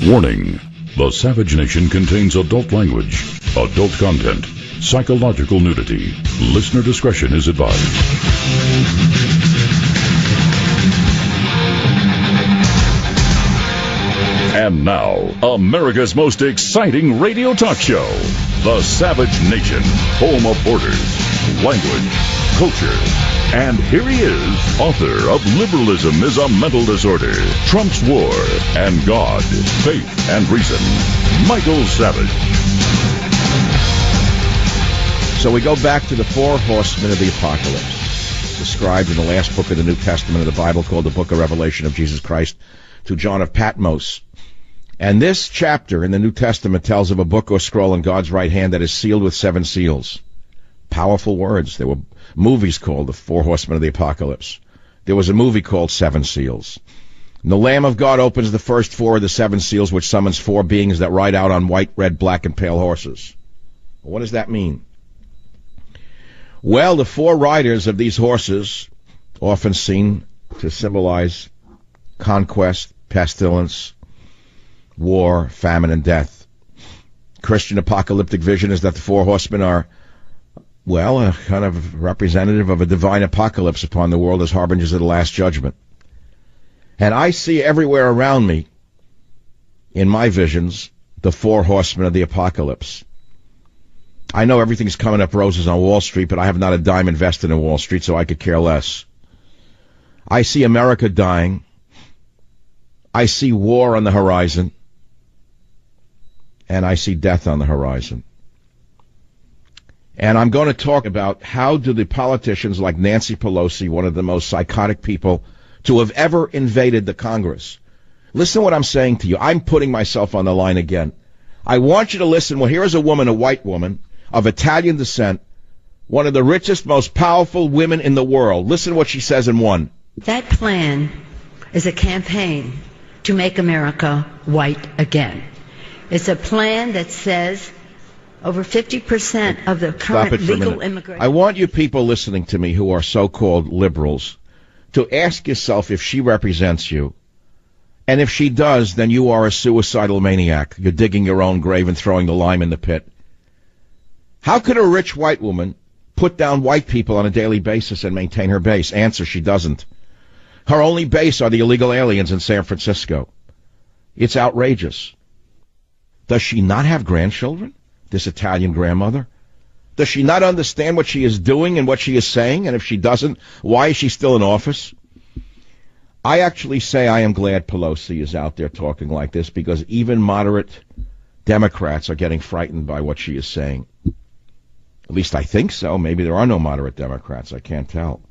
Warning: The Savage Nation contains adult language, adult content, psychological nudity. Listener discretion is advised. And now, America's most exciting radio talk show, The Savage Nation, home of borders, language, culture. And here he is, author of Liberalism is a Mental Disorder, Trump's War, and God, Faith, and Reason, Michael Savage. So we go back to the four horsemen of the apocalypse, described in the last book of the New Testament of the Bible, called the Book of Revelation of Jesus Christ to John of Patmos. And this chapter in the New Testament tells of a book or scroll in God's right hand that is sealed with 7 seals. Powerful words. There were movies called The Four Horsemen of the Apocalypse. There was a movie called 7 Seals. And the Lamb of God opens the first 4 of the 7 seals, which summons 4 beings that ride out on white, red, black, and pale horses. What does that mean? Well, the 4 riders of these horses, often seen to symbolize conquest, pestilence, war, famine, and death. Christian apocalyptic vision is that the 4 horsemen are, well, a kind of representative of a divine apocalypse upon the world as harbingers of the last judgment. And I see everywhere around me, in my visions, the 4 horsemen of the apocalypse. I know everything's coming up roses on Wall Street, but I have not a dime invested in Wall Street, so I could care less. I see America dying. I see war on the horizon. And I see death on the horizon. And I'm going to talk about how do the politicians like Nancy Pelosi, one of the most psychotic people to have ever invaded the Congress. Listen to what I'm saying to you. I'm putting myself on the line again. I want you to listen. Well, here is a woman, a white woman of Italian descent, one of the richest, most powerful women in the world. Listen to what she says in one. That plan is a campaign to make America white again. It's a plan that says over 50% of the current legal immigration. I want you people listening to me who are so-called liberals to ask yourself if she represents you. And if she does, then you are a suicidal maniac. You're digging your own grave and throwing the lime in the pit. How could a rich white woman put down white people on a daily basis and maintain her base? Answer, she doesn't. Her only base are the illegal aliens in San Francisco. It's outrageous. Does she not have grandchildren? This Italian grandmother? Does she not understand what she is doing and what she is saying? And if she doesn't, why is she still in office? I actually say I am glad Pelosi is out there talking like this, because even moderate Democrats are getting frightened by what she is saying. At least I think so. Maybe there are no moderate Democrats. I can't tell.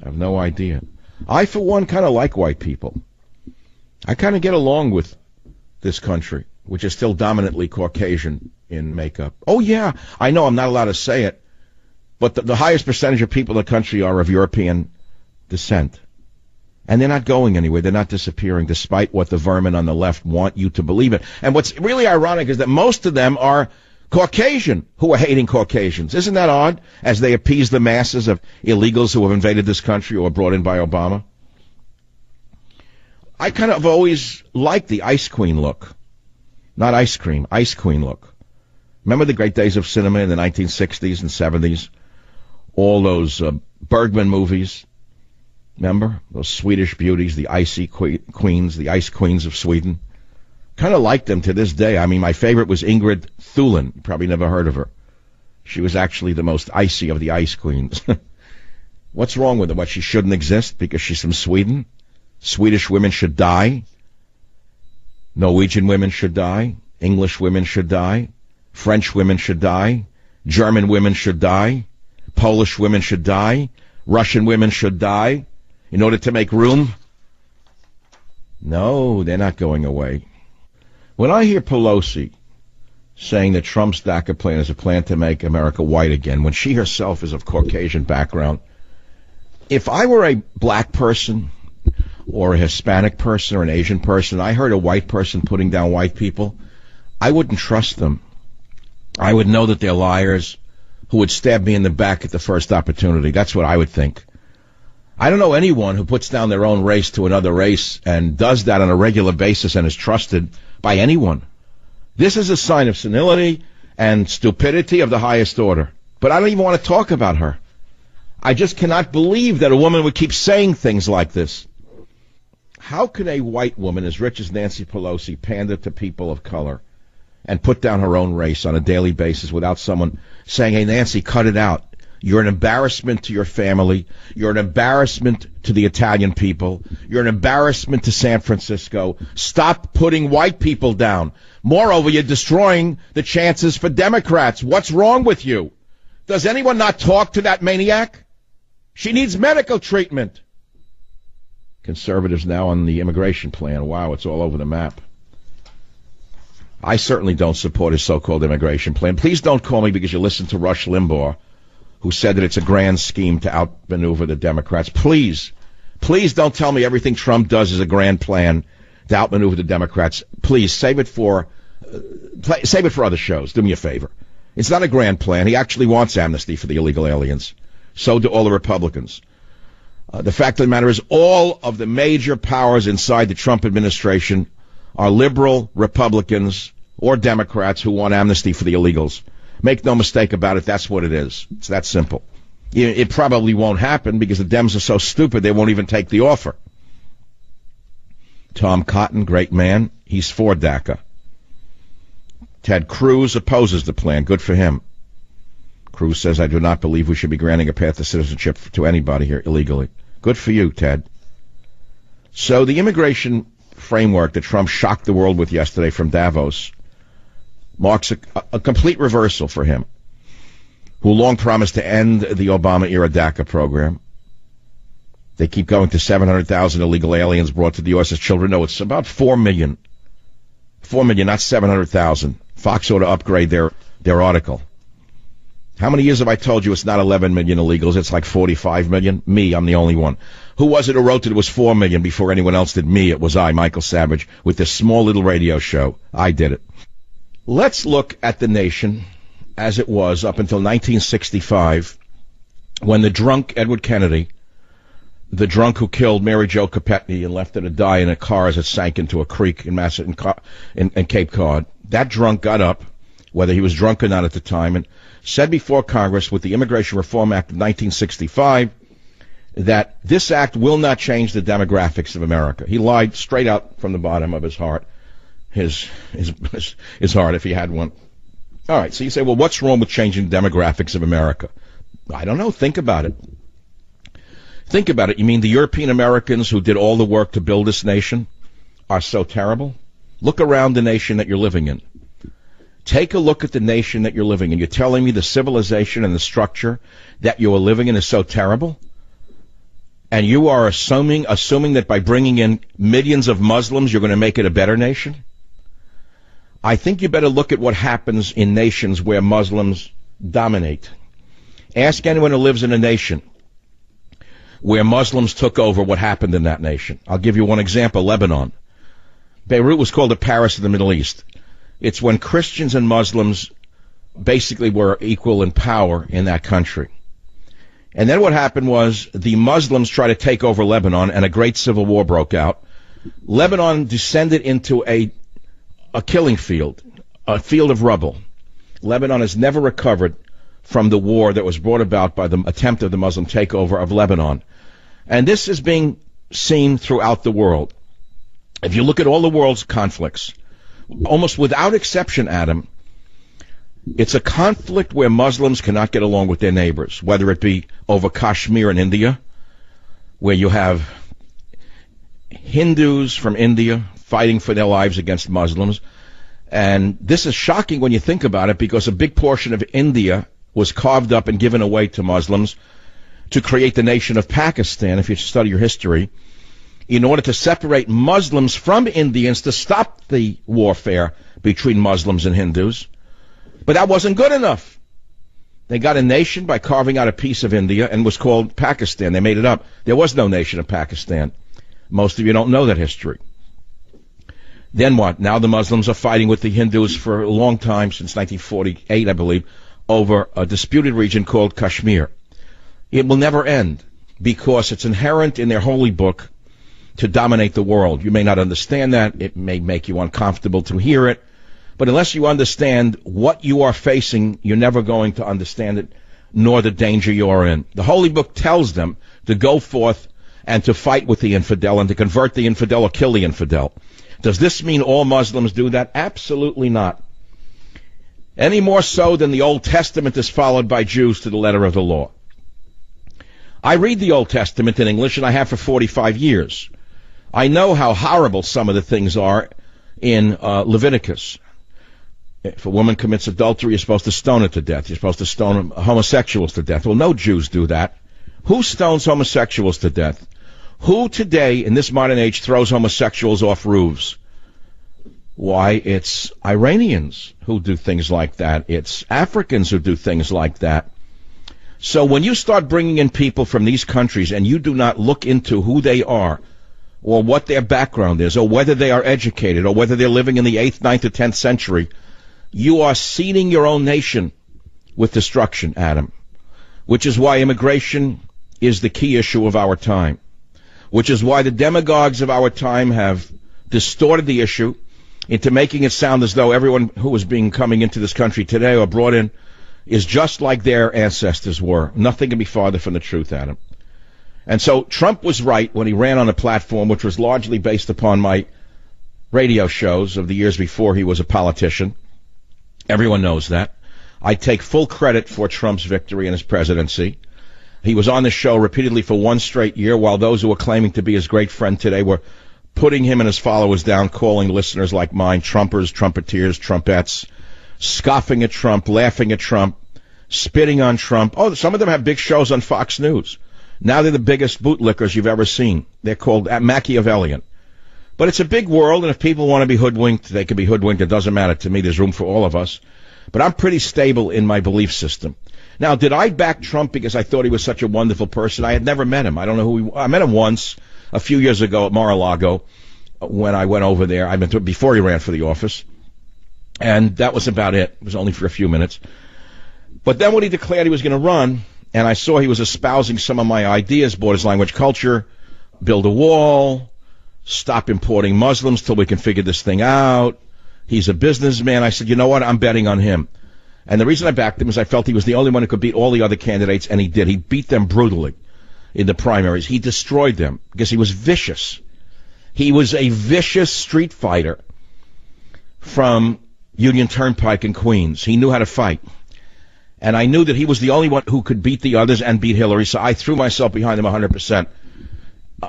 I have no idea. I, for one, kind of like white people. I kind of get along with this country, which is still dominantly Caucasian in makeup. Oh, yeah, I know I'm not allowed to say it, but the highest percentage of people in the country are of European descent. And they're not going anywhere. They're not disappearing, despite what the vermin on the left want you to believe in. And what's really ironic is that most of them are Caucasian who are hating Caucasians. Isn't that odd? As they appease the masses of illegals who have invaded this country or were brought in by Obama. I kind of always liked the Ice Queen look. Not ice cream, Ice Queen look. Remember the great days of cinema in the 1960s and 70s? All those Bergman movies. Remember? Those Swedish beauties, the icy queens, the ice queens of Sweden. Kind of like them to this day. I mean, my favorite was Ingrid Thulin. You probably never heard of her. She was actually the most icy of the ice queens. What's wrong with her? What, she shouldn't exist because she's from Sweden? Swedish women should die? Norwegian women should die. English women should die. French women should die. German women should die. Polish women should die. Russian women should die in order to make room. No, they're not going away. When I hear Pelosi saying that Trump's DACA plan is a plan to make America white again, when she herself is of Caucasian background, if I were a black person or a Hispanic person or an Asian person, I heard a white person putting down white people, I wouldn't trust them. I would know that they're liars who would stab me in the back at the first opportunity. That's what I would think. I don't know anyone who puts down their own race to another race and does that on a regular basis and is trusted by anyone. This is a sign of senility and stupidity of the highest order. But I don't even want to talk about her. I just cannot believe that a woman would keep saying things like this. How can a white woman as rich as Nancy Pelosi pander to people of color and put down her own race on a daily basis without someone saying, hey, Nancy, cut it out. You're an embarrassment to your family. You're an embarrassment to the Italian people. You're an embarrassment to San Francisco. Stop putting white people down. Moreover, you're destroying the chances for Democrats. What's wrong with you? Does anyone not talk to that maniac? She needs medical treatment. Conservatives now on the immigration plan. Wow, it's all over the map. I certainly don't support his so-called immigration plan. Please don't call me because you listen to Rush Limbaugh, who said that it's a grand scheme to outmaneuver the Democrats. Please don't tell me everything Trump does is a grand plan to outmaneuver the Democrats. Please save it for other shows. Do me a favor. It's not a grand plan. He actually wants amnesty for the illegal aliens. So do all the Republicans. The fact of the matter is all of the major powers inside the Trump administration are liberal Republicans or Democrats who want amnesty for the illegals. Make no mistake about it, that's what it is. It's that simple. It probably won't happen because the Dems are so stupid they won't even take the offer. Tom Cotton, great man, he's for DACA. Ted Cruz opposes the plan. Good for him. Cruz says, I do not believe we should be granting a path to citizenship to anybody here illegally. Good for you, Ted. So the immigration framework that Trump shocked the world with yesterday from Davos marks a complete reversal for him, who long promised to end the Obama-era DACA program. They keep going to 700,000 illegal aliens brought to the U.S. as children. No, it's about 4 million. 4 million, not 700,000. Fox ought to upgrade their article. How many years have I told you it's not 11 million illegals, it's like 45 million? Me, I'm the only one. Who was it who wrote that it was 4 million before anyone else did? Me, it was I, Michael Savage, with this small little radio show. I did it. Let's look at the nation as it was up until 1965, when the drunk Edward Kennedy, the drunk who killed Mary Jo Kopechne and left her to die in a car as it sank into a creek in Cape Cod, that drunk got up, whether he was drunk or not at the time, and said before Congress with the Immigration Reform Act of 1965 that this act will not change the demographics of America. He lied straight out from the bottom of his heart, his heart if he had one. All right, so you say, well, what's wrong with changing the demographics of America? I don't know. Think about it. Think about it. You mean the European Americans who did all the work to build this nation are so terrible? Look around the nation that you're living in. Take a look at the nation that you're living in. You're telling me the civilization and the structure that you are living in is so terrible? And you are assuming that by bringing in millions of Muslims, you're going to make it a better nation? I think you better look at what happens in nations where Muslims dominate. Ask anyone who lives in a nation where Muslims took over what happened in that nation. I'll give you one example, Lebanon. Beirut was called the Paris of the Middle East. It's when Christians and Muslims basically were equal in power in that country. And then what happened was the Muslims tried to take over Lebanon, and a great civil war broke out. Lebanon descended into a killing field, a field of rubble. Lebanon has never recovered from the war that was brought about by the attempt of the Muslim takeover of Lebanon. And this is being seen throughout the world. If you look at all the world's conflicts, almost without exception, Adam, it's a conflict where Muslims cannot get along with their neighbors, whether it be over Kashmir in India, where you have Hindus from India fighting for their lives against Muslims. And this is shocking when you think about it, because a big portion of India was carved up and given away to Muslims to create the nation of Pakistan, if you study your history, in order to separate Muslims from Indians to stop the warfare between Muslims and Hindus. But that wasn't good enough. They got a nation by carving out a piece of India and was called Pakistan. They made it up. There was no nation of Pakistan. Most of you don't know that history. Then what? Now the Muslims are fighting with the Hindus for a long time, since 1948, I believe, over a disputed region called Kashmir. It will never end, because it's inherent in their holy book to dominate the world. You may not understand that. It may make you uncomfortable to hear it. But unless you understand what you are facing, you're never going to understand it, nor the danger you're in. The Holy Book tells them to go forth and to fight with the infidel and to convert the infidel or kill the infidel. Does this mean all Muslims do that? Absolutely not. Any more so than the Old Testament is followed by Jews to the letter of the law. I read the Old Testament in English, and I have for 45 years. I know how horrible some of the things are in Leviticus. If a woman commits adultery, you're supposed to stone her to death. You're supposed to stone homosexuals to death. Well, no Jews do that. Who stones homosexuals to death? Who today, in this modern age, throws homosexuals off roofs? Why, it's Iranians who do things like that. It's Africans who do things like that. So when you start bringing in people from these countries and you do not look into who they are or what their background is or whether they are educated or whether they're living in the 8th, 9th, or 10th century, you are seeding your own nation with destruction, Adam, which is why immigration is the key issue of our time, which is why the demagogues of our time have distorted the issue into making it sound as though everyone who is coming into this country today or brought in is just like their ancestors were. Nothing can be farther from the truth, Adam. And so Trump was right when he ran on a platform which was largely based upon my radio shows of the years before he was a politician. Everyone knows that. I take full credit for Trump's victory in his presidency. He was on the show repeatedly for one straight year, while those who were claiming to be his great friend today were putting him and his followers down, calling listeners like mine Trumpers, Trumpeteers, Trumpettes, scoffing at Trump, laughing at Trump, spitting on Trump. Oh, some of them have big shows on Fox News. Now they're the biggest bootlickers you've ever seen. They're called Machiavellian. But it's a big world, and if people want to be hoodwinked, they can be hoodwinked. It doesn't matter to me. There's room for all of us. But I'm pretty stable in my belief system. Now, did I back Trump because I thought he was such a wonderful person? I had never met him. I don't know who he was. I met him once a few years ago at Mar-a-Lago when I went over there. I met him before he ran for the office. And that was about it. It was only for a few minutes. But then when he declared he was going to run, and I saw he was espousing some of my ideas, borders, language, culture, build a wall, stop importing Muslims till we can figure this thing out. He's a businessman. I said, you know what? I'm betting on him. And the reason I backed him is I felt he was the only one who could beat all the other candidates, and he did. He beat them brutally in the primaries. He destroyed them because he was vicious. He was a vicious street fighter from Union Turnpike in Queens. He knew how to fight. And I knew that he was the only one who could beat the others and beat Hillary, so I threw myself behind him 100%.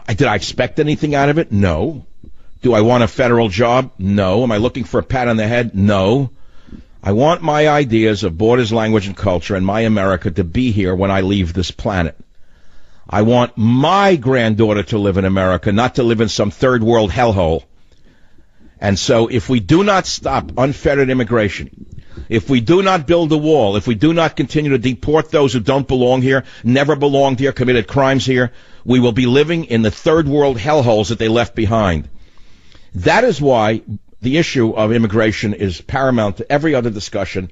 Did I expect anything out of it? No. Do I want a federal job? No. Am I looking for a pat on the head? No. I want my ideas of borders, language, and culture and my America to be here when I leave this planet. I want my granddaughter to live in America, not to live in some third world hellhole. And so if we do not stop unfettered immigration, if we do not build a wall, if we do not continue to deport those who don't belong here, never belonged here, committed crimes here, we will be living in the third world hellholes that they left behind. That is why the issue of immigration is paramount to every other discussion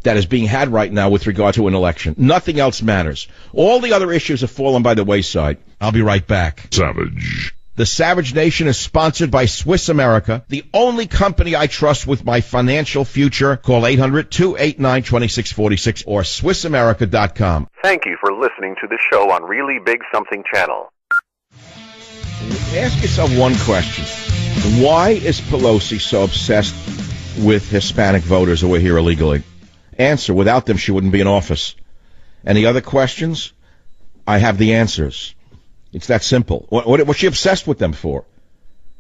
that is being had right now with regard to an election. Nothing else matters. All the other issues have fallen by the wayside. I'll be right back. Savage. The Savage Nation is sponsored by Swiss America, the only company I trust with my financial future. Call 800-289-2646 or SwissAmerica.com. Thank you for listening to the show on Really Big Something Channel. Ask yourself one question. Why is Pelosi so obsessed with Hispanic voters who are here illegally? Answer, without them she wouldn't be in office. Any other questions? I have the answers. It's that simple. What's she obsessed with them for?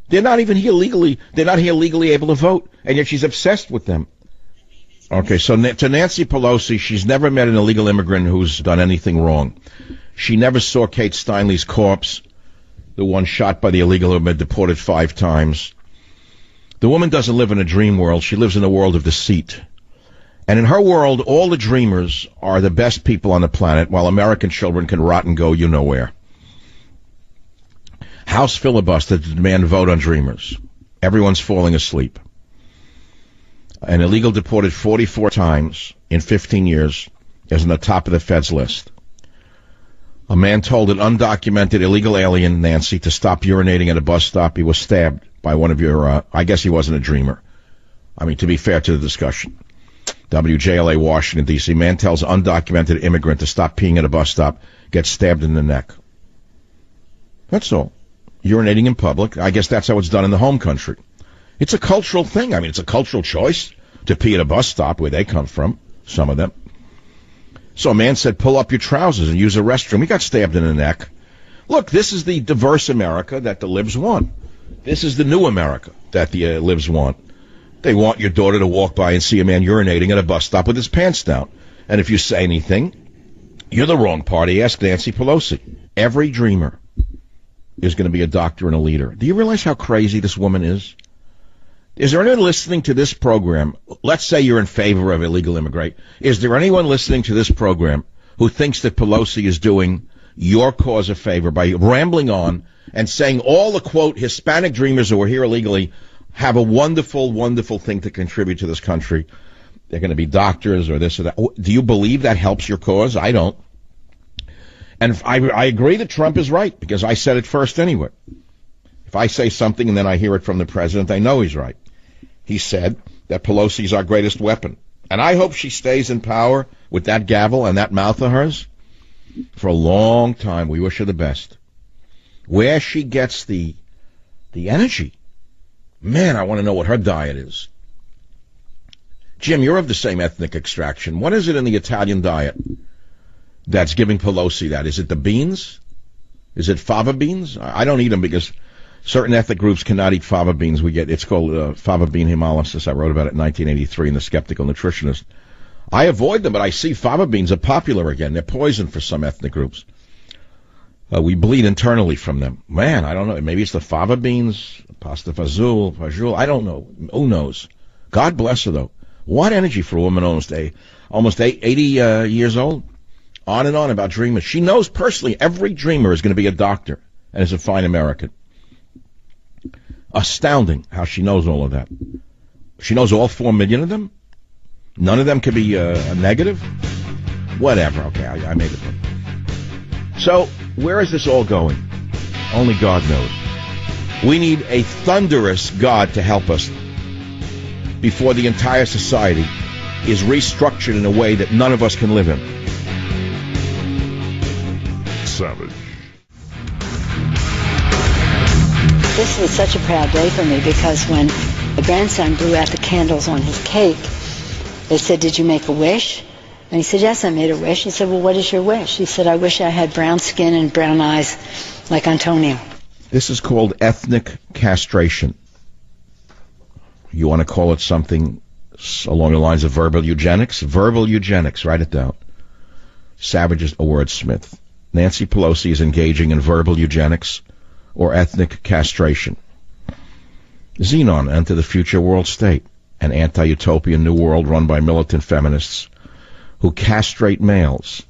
They're not even here legally. They're not here legally able to vote, and yet she's obsessed with them. Okay, so to Nancy Pelosi, she's never met an illegal immigrant who's done anything wrong. She never saw Kate Steinle's corpse, the one shot by the illegal who had been deported 5 times. The woman doesn't live in a dream world. She lives in a world of deceit. And in her world, all the dreamers are the best people on the planet, while American children can rot and go you-know-where. House filibuster to demand vote on dreamers. Everyone's falling asleep. An illegal deported 44 times in 15 years is on the top of the Fed's list. A man told an undocumented illegal alien, Nancy, to stop urinating at a bus stop. He was stabbed by one of your, I guess he wasn't a dreamer. I mean, to be fair to the discussion. WJLA, Washington, D.C. Man tells undocumented immigrant to stop peeing at a bus stop, gets stabbed in the neck. That's all. Urinating in public. I guess that's how it's done in the home country. It's a cultural thing. I mean, it's a cultural choice to pee at a bus stop where they come from, some of them. So a man said, pull up your trousers and use a restroom. He got stabbed in the neck. Look, this is the diverse America that the libs want. This is the new America that the libs want. They want your daughter to walk by and see a man urinating at a bus stop with his pants down. And if you say anything, you're the wrong party. Ask Nancy Pelosi. Every dreamer is going to be a doctor and a leader. Do you realize how crazy this woman is? Is there anyone listening to this program? Let's say you're in favor of illegal immigration. Is there anyone listening to this program who thinks that Pelosi is doing your cause a favor by rambling on and saying all the, quote, Hispanic dreamers who are here illegally have a wonderful, wonderful thing to contribute to this country? They're going to be doctors or this or that. Do you believe that helps your cause? I don't. And I agree that Trump is right, because I said it first anyway. If I say something and then I hear it from the president, I know he's right. He said that Pelosi's our greatest weapon. And I hope she stays in power with that gavel and that mouth of hers for a long time. We wish her the best. Where she gets the energy. Man, I want to know what her diet is. Jim, you're of the same ethnic extraction. What is it in the Italian diet that's giving Pelosi that? Is it the beans? Is it fava beans? I don't eat them because certain ethnic groups cannot eat fava beans. It's called fava bean hemolysis. I wrote about it in 1983 in The Skeptical Nutritionist. I avoid them, but I see fava beans are popular again. They're poison for some ethnic groups. We bleed internally from them. Man, I don't know. Maybe it's the fava beans, pasta fagioli. I don't know. Who knows? God bless her, though. What energy for a woman almost 80 years old? On and on about dreamers. She knows personally every dreamer is going to be a doctor and is a fine American. Astounding how she knows all of that. She knows all 4 million of them? None of them could be a negative? Whatever. Okay, I made it. So, where is this all going? Only God knows. We need a thunderous God to help us before the entire society is restructured in a way that none of us can live in. Savage. This was such a proud day for me because when the grandson blew out the candles on his cake, they said, "Did you make a wish?" And he said, "Yes, I made a wish." He said, "Well, what is your wish?" He said, "I wish I had brown skin and brown eyes like Antonio." This is called ethnic castration. You want to call it something along the lines of verbal eugenics? Verbal eugenics, write it down. Savage is a wordsmith. Nancy Pelosi is engaging in verbal eugenics or ethnic castration. Xenon, Enter the Future World State, an anti-utopian new world run by militant feminists who castrate males.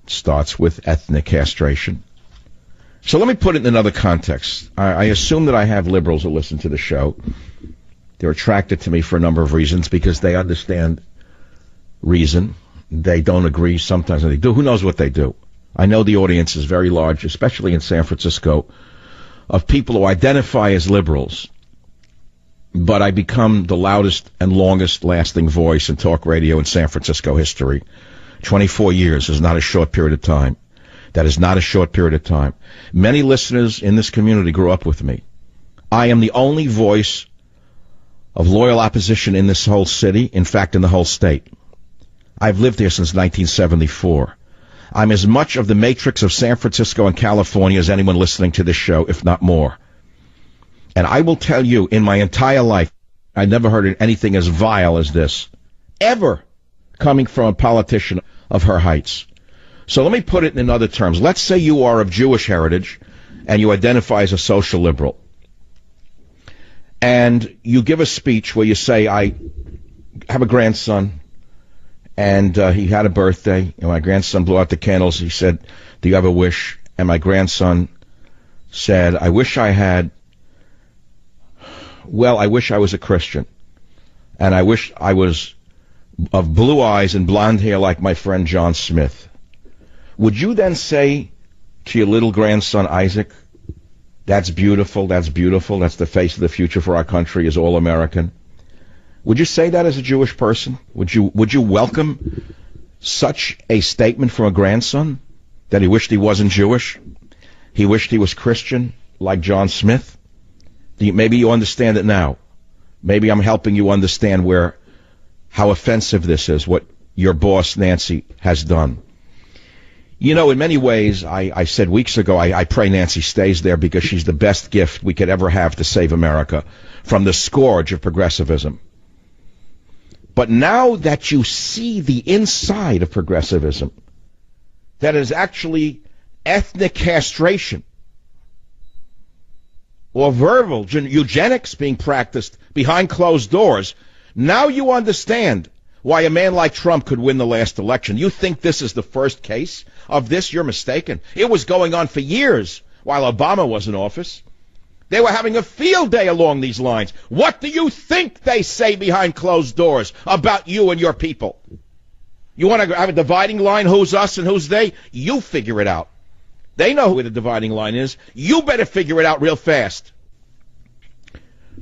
It starts with ethnic castration. So let me put it in another context. I assume that I have liberals who listen to the show. They're attracted to me for a number of reasons because they understand reason. They don't agree. Sometimes they do. Who knows what they do? I know the audience is very large, especially in San Francisco, of people who identify as liberals. But I become the loudest and longest lasting voice in talk radio in San Francisco history. 24 years is not a short period of time. That is not a short period of time. Many listeners in this community grew up with me. I am the only voice of loyal opposition in this whole city, in fact, in the whole state. I've lived here since 1974. I'm as much of the matrix of San Francisco and California as anyone listening to this show, if not more. And I will tell you, in my entire life, I never heard anything as vile as this, ever coming from a politician of her heights. So let me put it in other terms. Let's say you are of Jewish heritage and you identify as a social liberal. And you give a speech where you say, I have a grandson, and he had a birthday, and my grandson blew out the candles. He said, "Do you have a wish?" And my grandson said, I wish I was a Christian. And I wish I was of blue eyes and blonde hair like my friend John Smith. would you then say to your little grandson Isaac, that's beautiful, that's beautiful, that's the face of the future for our country, is all American? Would you say that as a Jewish person? Would you welcome such a statement from a grandson, that he wished he wasn't Jewish? He wished he was Christian, like John Smith? Maybe you understand it now. Maybe I'm helping you understand how offensive this is, what your boss, Nancy, has done. You know, in many ways, I said weeks ago, I pray Nancy stays there because she's the best gift we could ever have to save America from the scourge of progressivism. But now that you see the inside of progressivism, that is actually ethnic castration or verbal eugenics being practiced behind closed doors, now you understand why a man like Trump could win the last election. You think this is the first case of this? You're mistaken. It was going on for years while Obama was in office. They were having a field day along these lines. What do you think they say behind closed doors about you and your people? You want to have a dividing line, who's us and who's they? You figure it out. They know who the dividing line is. You better figure it out real fast.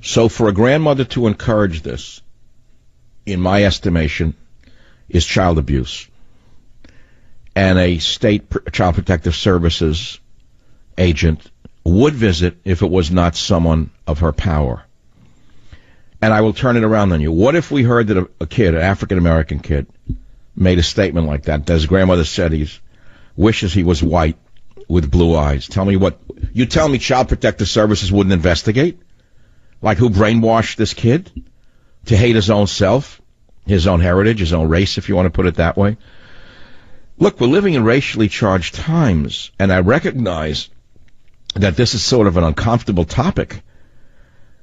So for a grandmother to encourage this, in my estimation, is child abuse. And a state child protective services agent would visit if it was not someone of her power. And I will turn it around on you. What if we heard that a kid, an African-American kid, made a statement like that his grandmother said he wishes he was white with blue eyes? You tell me child protective services wouldn't investigate? Like who brainwashed this kid to hate his own self, his own heritage, his own race, if you want to put it that way? Look, we're living in racially charged times, and I recognize that this is sort of an uncomfortable topic.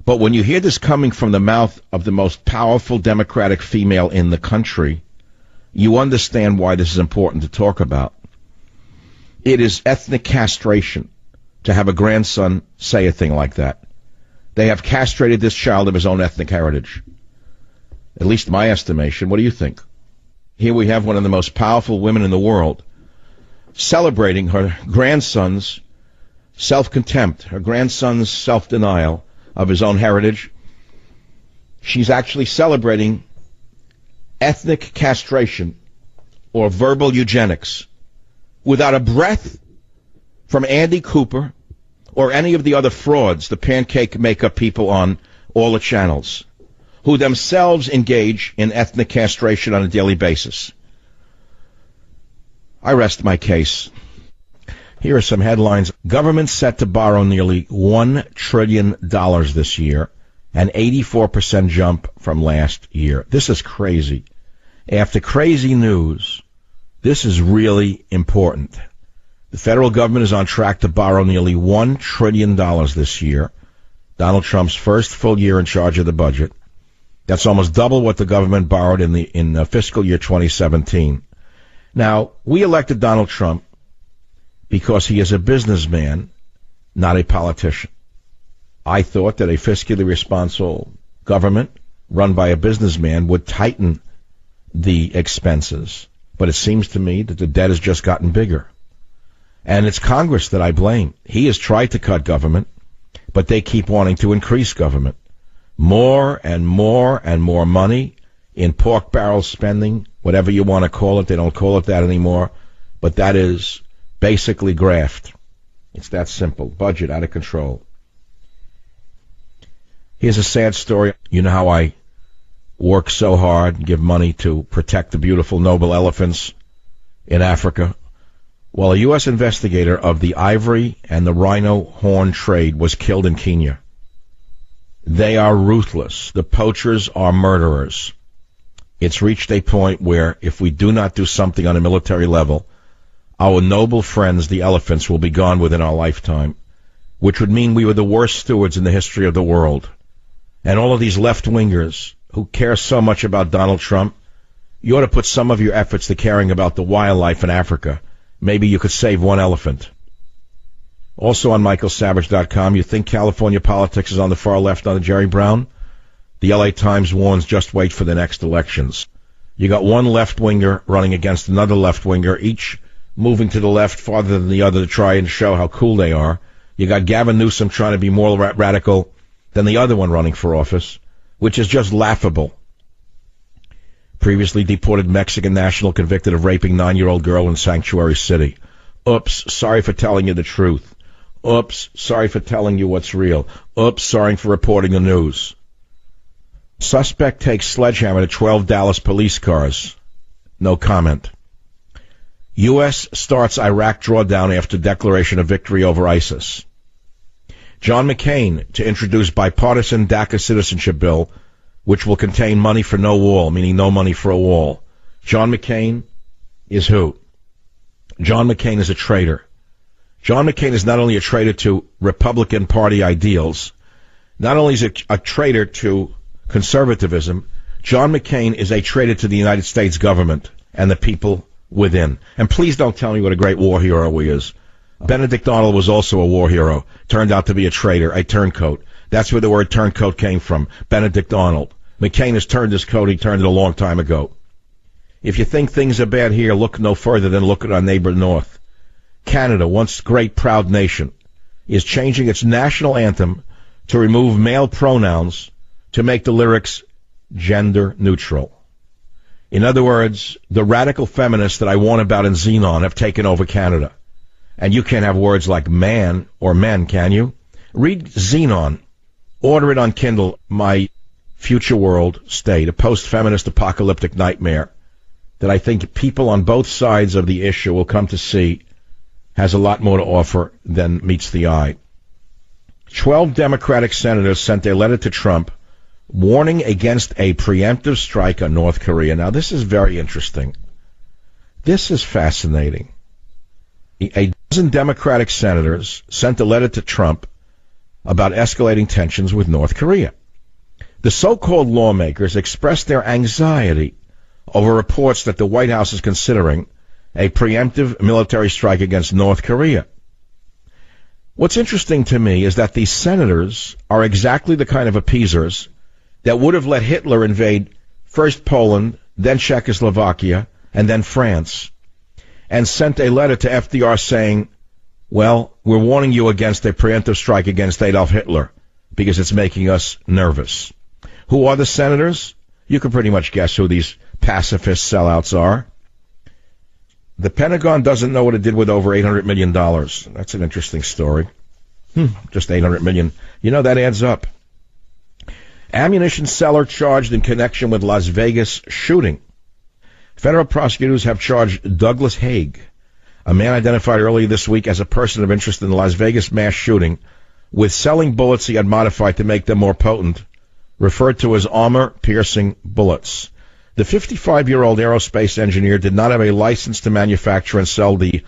But when you hear this coming from the mouth of the most powerful Democratic female in the country, you understand why this is important to talk about. It is ethnic castration to have a grandson say a thing like that. They have castrated this child of his own ethnic heritage. At least in my estimation. What do you think? Here we have one of the most powerful women in the world celebrating her grandson's self-contempt, her grandson's self-denial of his own heritage. She's actually celebrating ethnic castration or verbal eugenics without a breath from Andy Cooper or any of the other frauds, the pancake makeup people on all the channels, who themselves engage in ethnic castration on a daily basis. I rest my case. Here are some headlines. Government set to borrow nearly $1 trillion this year, an 84% jump from last year. This is crazy. After crazy news, this is really important. The federal government is on track to borrow nearly $1 trillion this year, Donald Trump's first full year in charge of the budget. That's almost double what the government borrowed in fiscal year 2017. Now, we elected Donald Trump because he is a businessman, not a politician. I thought that a fiscally responsible government run by a businessman would tighten the expenses. But it seems to me that the debt has just gotten bigger. And it's Congress that I blame. He has tried to cut government, but they keep wanting to increase government. More and more and more money in pork barrel spending, whatever you want to call it. They don't call it that anymore, but that is basically graft. It's that simple. Budget out of control. Here's a sad story. You know how I work so hard and give money to protect the beautiful noble elephants in Africa? Well, a U.S. investigator of the ivory and the rhino horn trade was killed in Kenya. They are ruthless. The poachers are murderers. It's reached a point where if we do not do something on a military level, our noble friends, the elephants, will be gone within our lifetime, which would mean we were the worst stewards in the history of the world. And all of these left-wingers who care so much about Donald Trump, you ought to put some of your efforts to caring about the wildlife in Africa. Maybe you could save one elephant. Also on michaelsavage.com, you think California politics is on the far left under Jerry Brown? The LA Times warns just wait for the next elections. You got one left-winger running against another left-winger, each moving to the left farther than the other to try and show how cool they are. You got Gavin Newsom trying to be more radical than the other one running for office, which is just laughable. Previously deported Mexican national convicted of raping 9-year-old girl in Sanctuary City. Oops, sorry for telling you the truth. Oops, sorry for telling you what's real. Oops, sorry for reporting the news. Suspect takes sledgehammer to 12 Dallas police cars. No comment. U.S. starts Iraq drawdown after declaration of victory over ISIS. John McCain to introduce bipartisan DACA citizenship bill, which will contain money for no wall, meaning no money for a wall. John McCain is who? John McCain is a traitor. John McCain is not only a traitor to Republican Party ideals, not only is he a traitor to conservatism, John McCain is a traitor to the United States government and the people within. And please don't tell me what a great war hero he is. Benedict Arnold was also a war hero, turned out to be a traitor, a turncoat. That's where the word turncoat came from, Benedict Arnold. McCain has turned his coat, he turned it a long time ago. If you think things are bad here, look no further than look at our neighbor north. Canada, once great proud nation, is changing its national anthem to remove male pronouns to make the lyrics gender neutral. In other words, the radical feminists that I warn about in Xenon have taken over Canada. And you can't have words like man or men, can you? Read Xenon. Order it on Kindle, My Future World State, a post-feminist apocalyptic nightmare that I think people on both sides of the issue will come to see has a lot more to offer than meets the eye. 12 Democratic senators sent a letter to Trump warning against a preemptive strike on North Korea. Now, this is very interesting. This is fascinating. A dozen Democratic senators sent a letter to Trump about escalating tensions with North Korea. The so-called lawmakers expressed their anxiety over reports that the White House is considering a preemptive military strike against North Korea. What's interesting to me is that these senators are exactly the kind of appeasers that would have let Hitler invade first Poland, then Czechoslovakia, and then France, and sent a letter to FDR saying, well, we're warning you against a preemptive strike against Adolf Hitler because it's making us nervous. Who are the senators? You can pretty much guess who these pacifist sellouts are. The Pentagon doesn't know what it did with over $800 million. That's an interesting story. Just $800 million. You know, that adds up. Ammunition seller charged in connection with Las Vegas shooting. Federal prosecutors have charged Douglas Haig, a man identified earlier this week as a person of interest in the Las Vegas mass shooting, with selling bullets he had modified to make them more potent, referred to as armor-piercing bullets. The 55-year-old aerospace engineer did not have a license to manufacture and sell the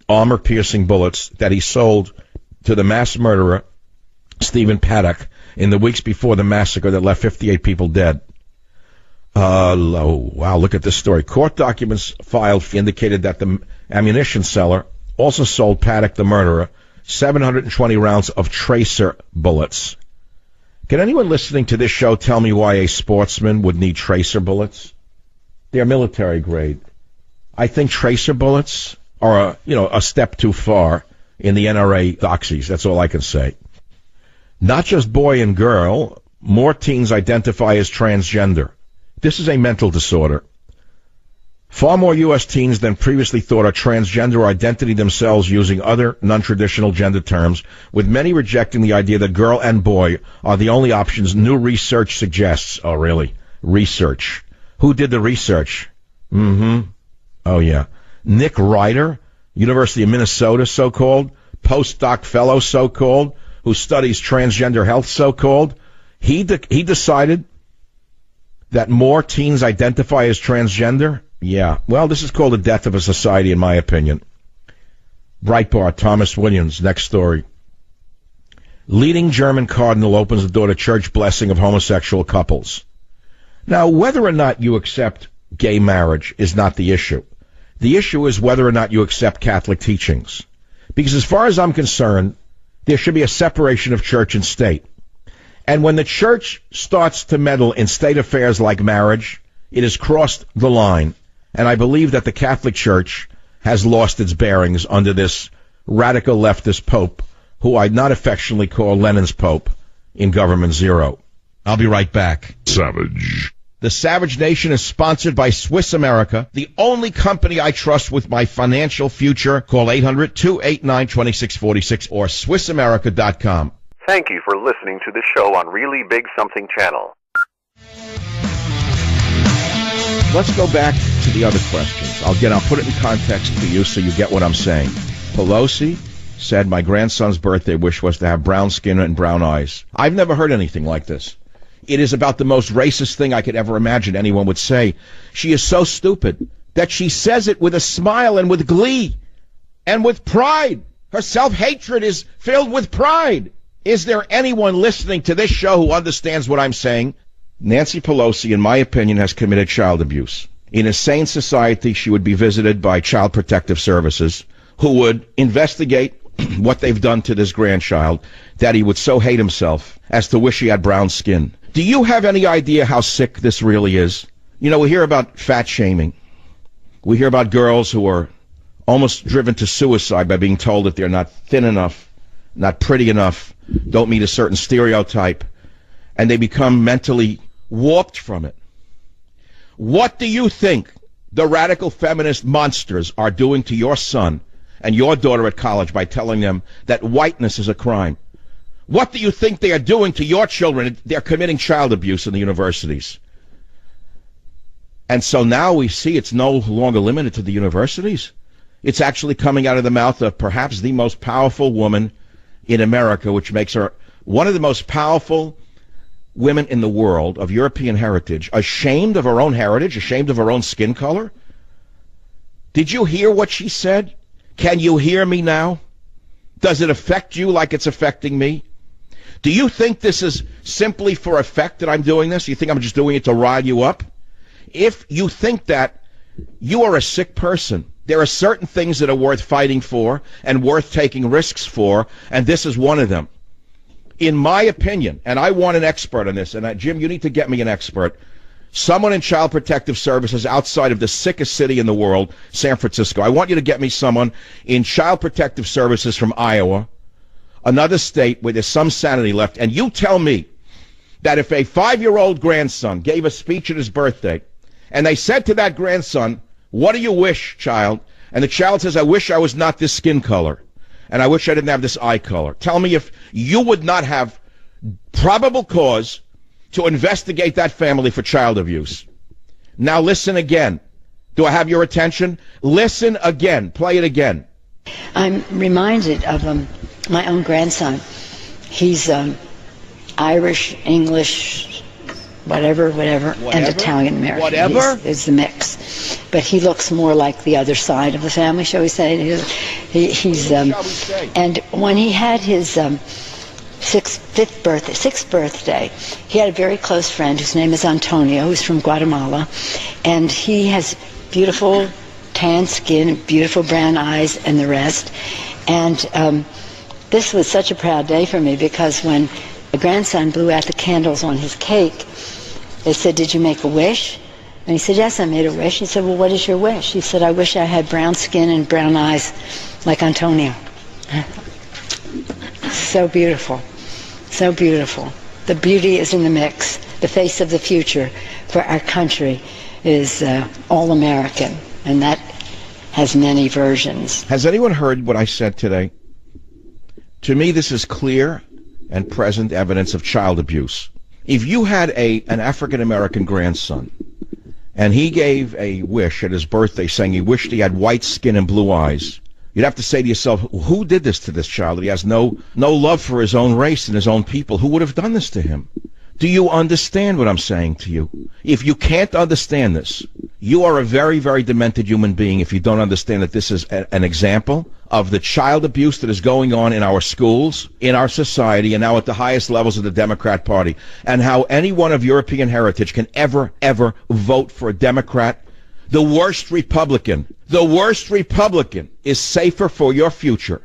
armor-piercing bullets that he sold to the mass murderer, Stephen Paddock, in the weeks before the massacre that left 58 people dead. Wow, look at this story. Court documents filed indicated that the ammunition seller also sold Paddock, the murderer, 720 rounds of tracer bullets. Can anyone listening to this show tell me why a sportsman would need tracer bullets? They're military grade. I think tracer bullets are a step too far in the NRA doxies. That's all I can say. Not just boy and girl, more teens identify as transgender. This is a mental disorder. Far more U.S. teens than previously thought are transgender or identity themselves using other non-traditional gender terms, with many rejecting the idea that girl and boy are the only options new research suggests. Oh, really? Research. Who did the research? Oh, yeah. Nick Ryder, University of Minnesota, so-called, postdoc fellow, so-called, who studies transgender health, so-called. He decided that more teens identify as transgender? Yeah. Well, this is called the death of a society, in my opinion. Breitbart, Thomas Williams, next story. Leading German cardinal opens the door to church blessing of homosexual couples. Now, whether or not you accept gay marriage is not the issue. The issue is whether or not you accept Catholic teachings. Because as far as I'm concerned, there should be a separation of church and state. And when the church starts to meddle in state affairs like marriage, it has crossed the line. And I believe that the Catholic Church has lost its bearings under this radical leftist pope, who I'd not affectionately call Lenin's pope, in Government Zero. I'll be right back. Savage. The Savage Nation is sponsored by Swiss America, the only company I trust with my financial future. Call 800-289-2646 or SwissAmerica.com. Thank you for listening to the show on Really Big Something Channel. Let's go back to the other questions. I'll put it in context for you so you get what I'm saying. Pelosi said my grandson's birthday wish was to have brown skin and brown eyes. I've never heard anything like this. It is about the most racist thing I could ever imagine anyone would say. She is so stupid that she says it with a smile and with glee and with pride. Her self-hatred is filled with pride. Is there anyone listening to this show who understands what I'm saying? Nancy Pelosi, in my opinion, has committed child abuse. In a sane society, she would be visited by Child Protective Services, who would investigate what they've done to this grandchild, that he would so hate himself as to wish he had brown skin. Do you have any idea how sick this really is? You know, we hear about fat shaming. We hear about girls who are almost driven to suicide by being told that they're not thin enough, not pretty enough, don't meet a certain stereotype, and they become mentally warped from it. What do you think the radical feminist monsters are doing to your son and your daughter at college by telling them that whiteness is a crime? What do you think they are doing to your children? They're committing child abuse in the universities. And so now we see it's no longer limited to the universities. It's actually coming out of the mouth of perhaps the most powerful woman in America, which makes her one of the most powerful women in the world of European heritage, ashamed of her own heritage, ashamed of her own skin color. Did you hear what she said? Can you hear me now? Does it affect you like it's affecting me? Do you think this is simply for effect that I'm doing this? You think I'm just doing it to rile you up? If you think that, you are a sick person. There are certain things that are worth fighting for and worth taking risks for, and this is one of them. In my opinion, and I want an expert on this, and Jim, you need to get me an expert, someone in Child Protective Services outside of the sickest city in the world, San Francisco. I want you to get me someone in Child Protective Services from Iowa, another state where there's some sanity left, and you tell me that if a 5-year-old grandson gave a speech at his birthday, and they said to that grandson, "What do you wish, child?" And the child says, "I wish I was not this skin color, and I wish I didn't have this eye color." Tell me if you would not have probable cause to investigate that family for child abuse. Now listen again. Do I have your attention? Listen again. Play it again. I'm reminded of my own grandson. He's Irish, English, whatever, and Italian-American. Whatever? Is the mix. But he looks more like the other side of the family, shall we say. He's and when he had his sixth birthday, he had a very close friend whose name is Antonio, who's from Guatemala, and he has beautiful tan skin, beautiful brown eyes, and the rest. And this was such a proud day for me, because when the grandson blew out the candles on his cake, they said, "Did you make a wish?" And he said, "Yes, I made a wish." He said, "Well, what is your wish?" He said, "I wish I had brown skin and brown eyes like Antonio." So beautiful. So beautiful. The beauty is in the mix. The face of the future for our country is all American, and that has many versions. Has anyone heard what I said today? To me, this is clear and present evidence of child abuse. If you had an African-American grandson, and he gave a wish at his birthday saying he wished he had white skin and blue eyes, you'd have to say to yourself, who did this to this child? He has no love for his own race and his own people. Who would have done this to him? Do you understand what I'm saying to you? If you can't understand this, you are a very, very demented human being if you don't understand that this is an example of the child abuse that is going on in our schools, in our society, and now at the highest levels of the Democrat Party, and how anyone of European heritage can ever vote for a Democrat. The worst Republican is safer for your future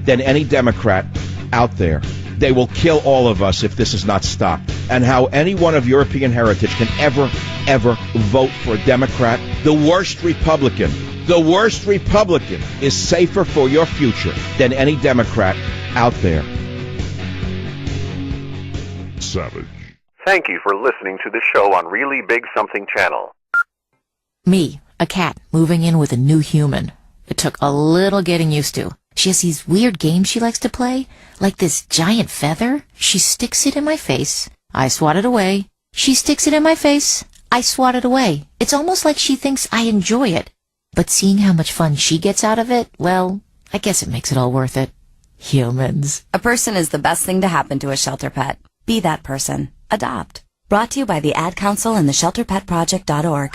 than any Democrat out there. They will kill all of us if this is not stopped. and how anyone of European heritage can ever vote for a Democrat. The worst Republican is safer for your future than any Democrat out there. Savage. Thank you for listening to the show on Really Big Something Channel. Me, a cat, moving in with a new human. It took a little getting used to. She has these weird games she likes to play, like this giant feather. She sticks it in my face. I swat it away. She sticks it in my face. I swat it away. It's almost like she thinks I enjoy it. But seeing how much fun she gets out of it, well, I guess it makes it all worth it. Humans. A person is the best thing to happen to a shelter pet. Be that person. Adopt. Brought to you by the Ad Council and the ShelterPetProject.org.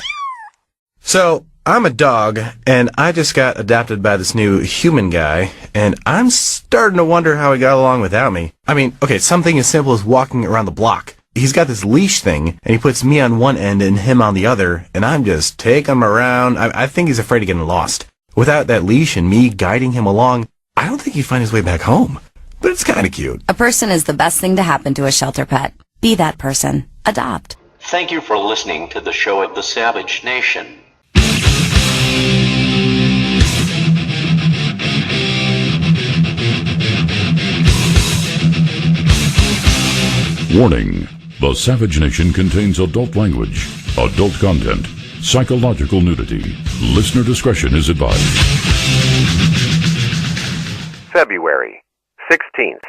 So, I'm a dog, and I just got adopted by this new human guy, and I'm starting to wonder how he got along without me. I mean, okay, something as simple as walking around the block. He's got this leash thing, and he puts me on one end and him on the other, and I'm just taking him around. I think he's afraid of getting lost. Without that leash and me guiding him along, I don't think he'd find his way back home. But it's kind of cute. A person is the best thing to happen to a shelter pet. Be that person. Adopt. Thank you for listening to the show at the Savage Nation. Warning. The Savage Nation contains adult language, adult content, psychological nudity. Listener discretion is advised. February 16th,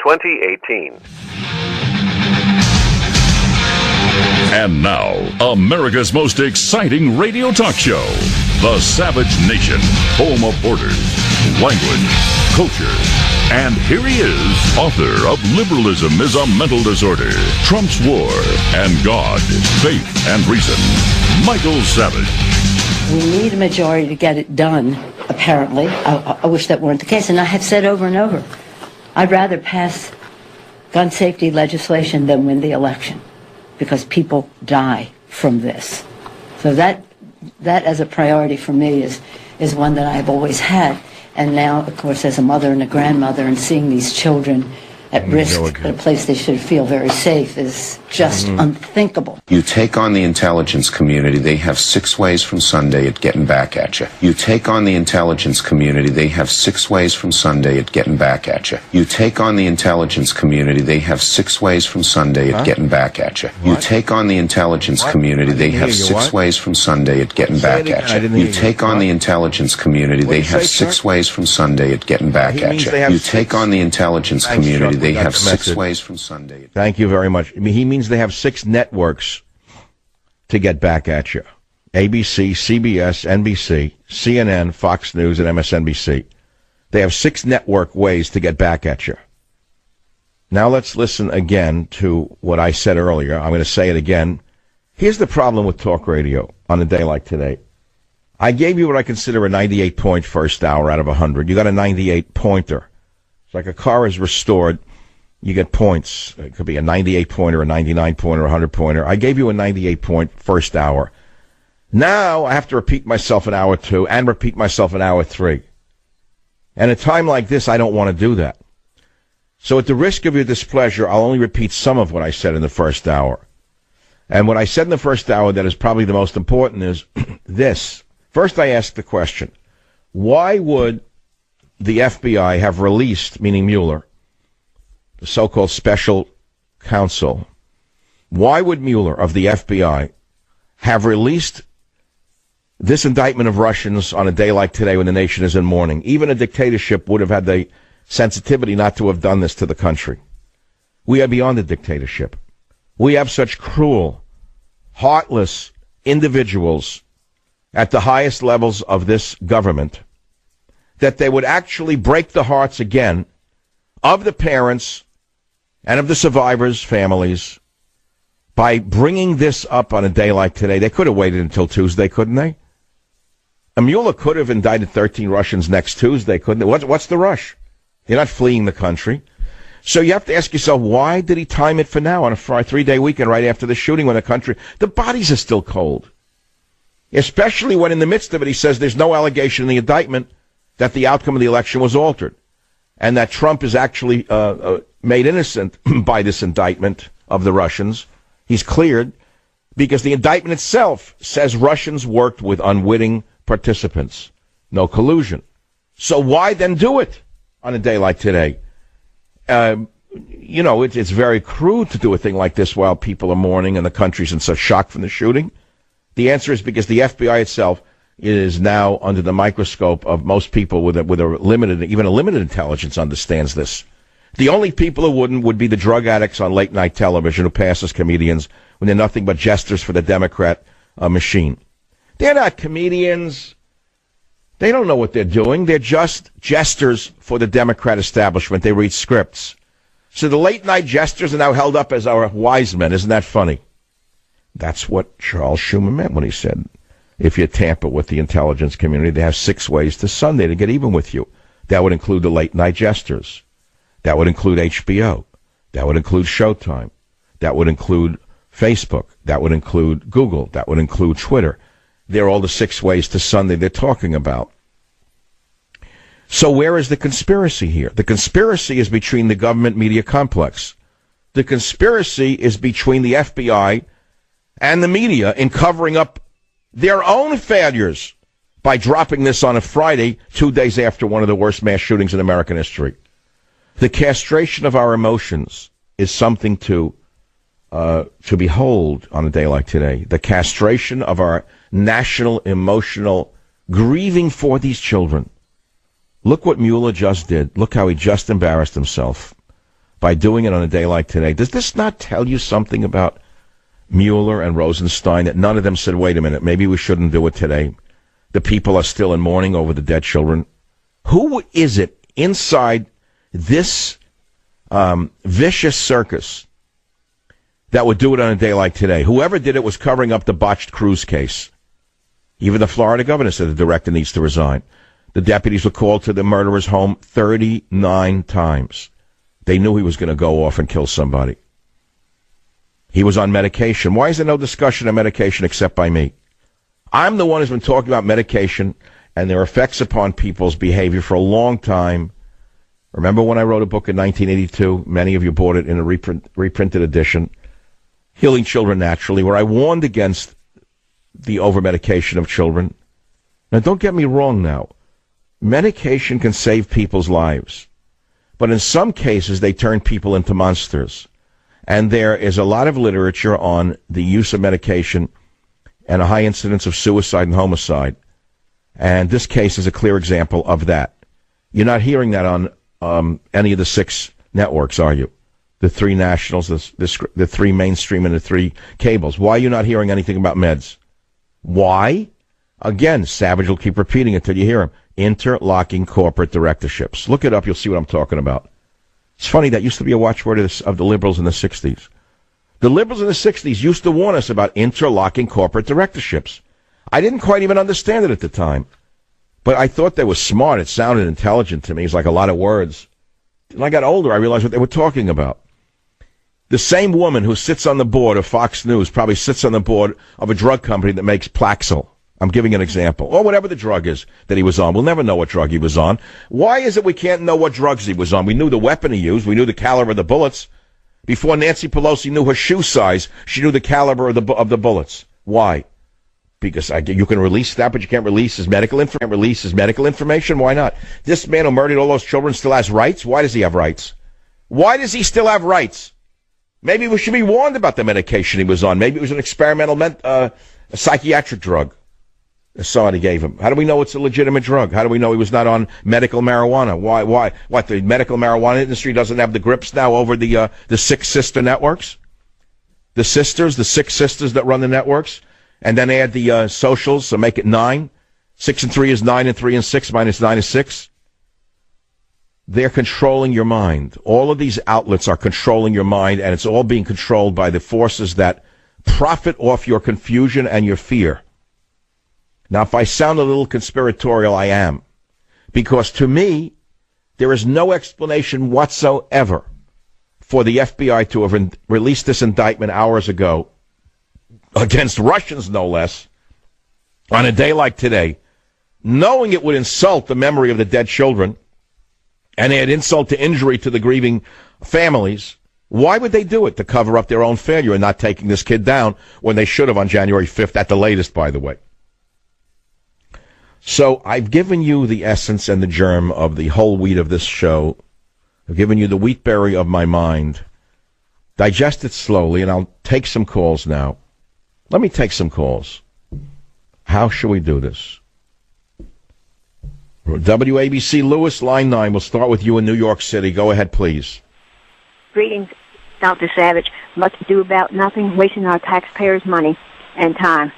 2018. And now, America's most exciting radio talk show, The Savage Nation, home of borders, language, culture. And here he is, author of Liberalism is a Mental Disorder, Trump's War, and God, Faith, and Reason, Michael Savage. We need a majority to get it done, apparently. I wish that weren't the case. And I have said over and over, I'd rather pass gun safety legislation than win the election, because people die from this. So that as a priority for me is one that I have always had. And now, of course, as a mother and a grandmother, and seeing these children at risk at a place they should feel very safe is just unthinkable. You take on the intelligence community, they have 6 ways from Sunday at getting back at you. You take on the intelligence community, they have 6 ways from Sunday at getting back at you. You take on the intelligence community, they have 6 ways from Sunday at getting back at you. You take on the intelligence community, they have 6 ways from Sunday at getting back at you. You take on the intelligence community, they have 6 ways from Sunday at getting back at you. You take on the intelligence community, they have 6 ways from Sunday. Thank you very much. I mean, he means they have 6 networks to get back at you. ABC, CBS, NBC, CNN, Fox News, and MSNBC. They have 6 network ways to get back at you. Now let's listen again to what I said earlier. I'm going to say it again. Here's the problem with talk radio on a day like today. I gave you what I consider a 98-point first hour out of 100. You got a 98-pointer. It's like a car is restored. You get points. It could be a 98-pointer, a 99-pointer, a 100-pointer. I gave you a 98-point first hour. Now I have to repeat myself an hour 2 and repeat myself an hour 3. And at a time like this, I don't want to do that. So at the risk of your displeasure, I'll only repeat some of what I said in the first hour. And what I said in the first hour that is probably the most important is this. First, I asked the question, why would the FBI have released, meaning Mueller, the so-called special counsel, why would Mueller of the FBI have released this indictment of Russians on a day like today when the nation is in mourning? Even a dictatorship would have had the sensitivity not to have done this to the country. We are beyond a dictatorship. We have such cruel, heartless individuals at the highest levels of this government that they would actually break the hearts again of the parents and of the survivors' families by bringing this up on a day like today. They could have waited until Tuesday, couldn't they? Mueller could have indicted 13 Russians next Tuesday, couldn't they? What's the rush? You're not fleeing the country. So you have to ask yourself, why did he time it for now on a 3-day weekend right after the shooting when the bodies are still cold? Especially when in the midst of it he says there's no allegation in the indictment that the outcome of the election was altered and that Trump is actually made innocent by this indictment of the Russians. He's cleared because the indictment itself says Russians worked with unwitting participants. No collusion. So why then do it on a day like today? It's very crude to do a thing like this while people are mourning and the country's in such shock from the shooting. The answer is because the FBI itself is now under the microscope of most people with a limited, even a limited intelligence understands this. The only people who wouldn't would be the drug addicts on late night television who pass as comedians when they're nothing but jesters for the Democrat machine. They're not comedians. They don't know what they're doing. They're just jesters for the Democrat establishment. They read scripts. So the late night jesters are now held up as our wise men. Isn't that funny? That's what Charles Schumer meant when he said, if you tamper with the intelligence community, they have 6 ways to Sunday to get even with you. That would include the late night jesters. That would include HBO. That would include Showtime. That would include Facebook. That would include Google. That would include Twitter. They're all the 6 ways to Sunday they're talking about. So where is the conspiracy here? The conspiracy is between the government media complex. The conspiracy is between the FBI and the media in covering up their own failures by dropping this on a Friday, 2 days after one of the worst mass shootings in American history. The castration of our emotions is something to behold on a day like today. The castration of our national emotional grieving for these children. Look what Mueller just did. Look how he just embarrassed himself by doing it on a day like today. Does this not tell you something about Mueller and Rosenstein, that none of them said, wait a minute, maybe we shouldn't do it today? The people are still in mourning over the dead children. Who is it inside this vicious circus that would do it on a day like today? Whoever did it was covering up the botched Cruz case. Even the Florida governor said the director needs to resign. The deputies were called to the murderer's home 39 times. They knew he was going to go off and kill somebody. He was on medication. Why is there no discussion of medication except by me? I'm the one who's been talking about medication and their effects upon people's behavior for a long time. Remember when I wrote a book in 1982? Many of you bought it in a reprinted edition, Healing Children Naturally, where I warned against the over-medication of children. Now, don't get me wrong now. Medication can save people's lives. But in some cases, they turn people into monsters. And there is a lot of literature on the use of medication and a high incidence of suicide and homicide. And this case is a clear example of that. You're not hearing that on any of the 6 networks, are you? The 3 nationals, the 3 mainstream, and the 3 cables. Why are you not hearing anything about meds? Why? Again, Savage will keep repeating it till you hear him. Interlocking corporate directorships. Look it up, you'll see what I'm talking about. It's funny, that used to be a watchword of the liberals in the 60s. The liberals in the 60s used to warn us about interlocking corporate directorships. I didn't quite even understand it at the time. But I thought they were smart. It sounded intelligent to me. It's like a lot of words. When I got older, I realized what they were talking about. The same woman who sits on the board of Fox News probably sits on the board of a drug company that makes Plaxil. I'm giving an example. Or whatever the drug is that he was on. We'll never know what drug he was on. Why is it we can't know what drugs he was on? We knew the weapon he used. We knew the caliber of the bullets. Before Nancy Pelosi knew her shoe size, she knew the caliber of the bullets. Why? Because you can release that, but you can't release his medical information. Why not? This man who murdered all those children still has rights. Why does he have rights? Why does he still have rights? Maybe we should be warned about the medication he was on. Maybe it was an experimental psychiatric drug somebody gave him. How do we know it's a legitimate drug? How do we know he was not on medical marijuana? Why? What, the medical marijuana industry doesn't have the grips now over the 6 sister networks? The 6 sisters that run the networks? And then add the socials, so make it 9. 6 and 3 is 9, and 3 and 6 minus 9 is 6. They're controlling your mind. All of these outlets are controlling your mind, and it's all being controlled by the forces that profit off your confusion and your fear. Now, if I sound a little conspiratorial, I am. Because to me, there is no explanation whatsoever for the FBI to have released this indictment hours ago against Russians, no less, on a day like today, knowing it would insult the memory of the dead children and add insult to injury to the grieving families, Why would they do it? To cover up their own failure and not taking this kid down when they should have on January 5th at the latest, by the way. So I've given you the essence and the germ of the whole wheat of this show. I've given you the wheatberry of my mind. Digest it slowly, and I'll take some calls now. Let me take some calls. How shall we do this? WABC Lewis, line 9. We'll start with you in New York City. Go ahead, please. Greetings, Dr. Savage. Much ado about nothing, wasting our taxpayers' money and time.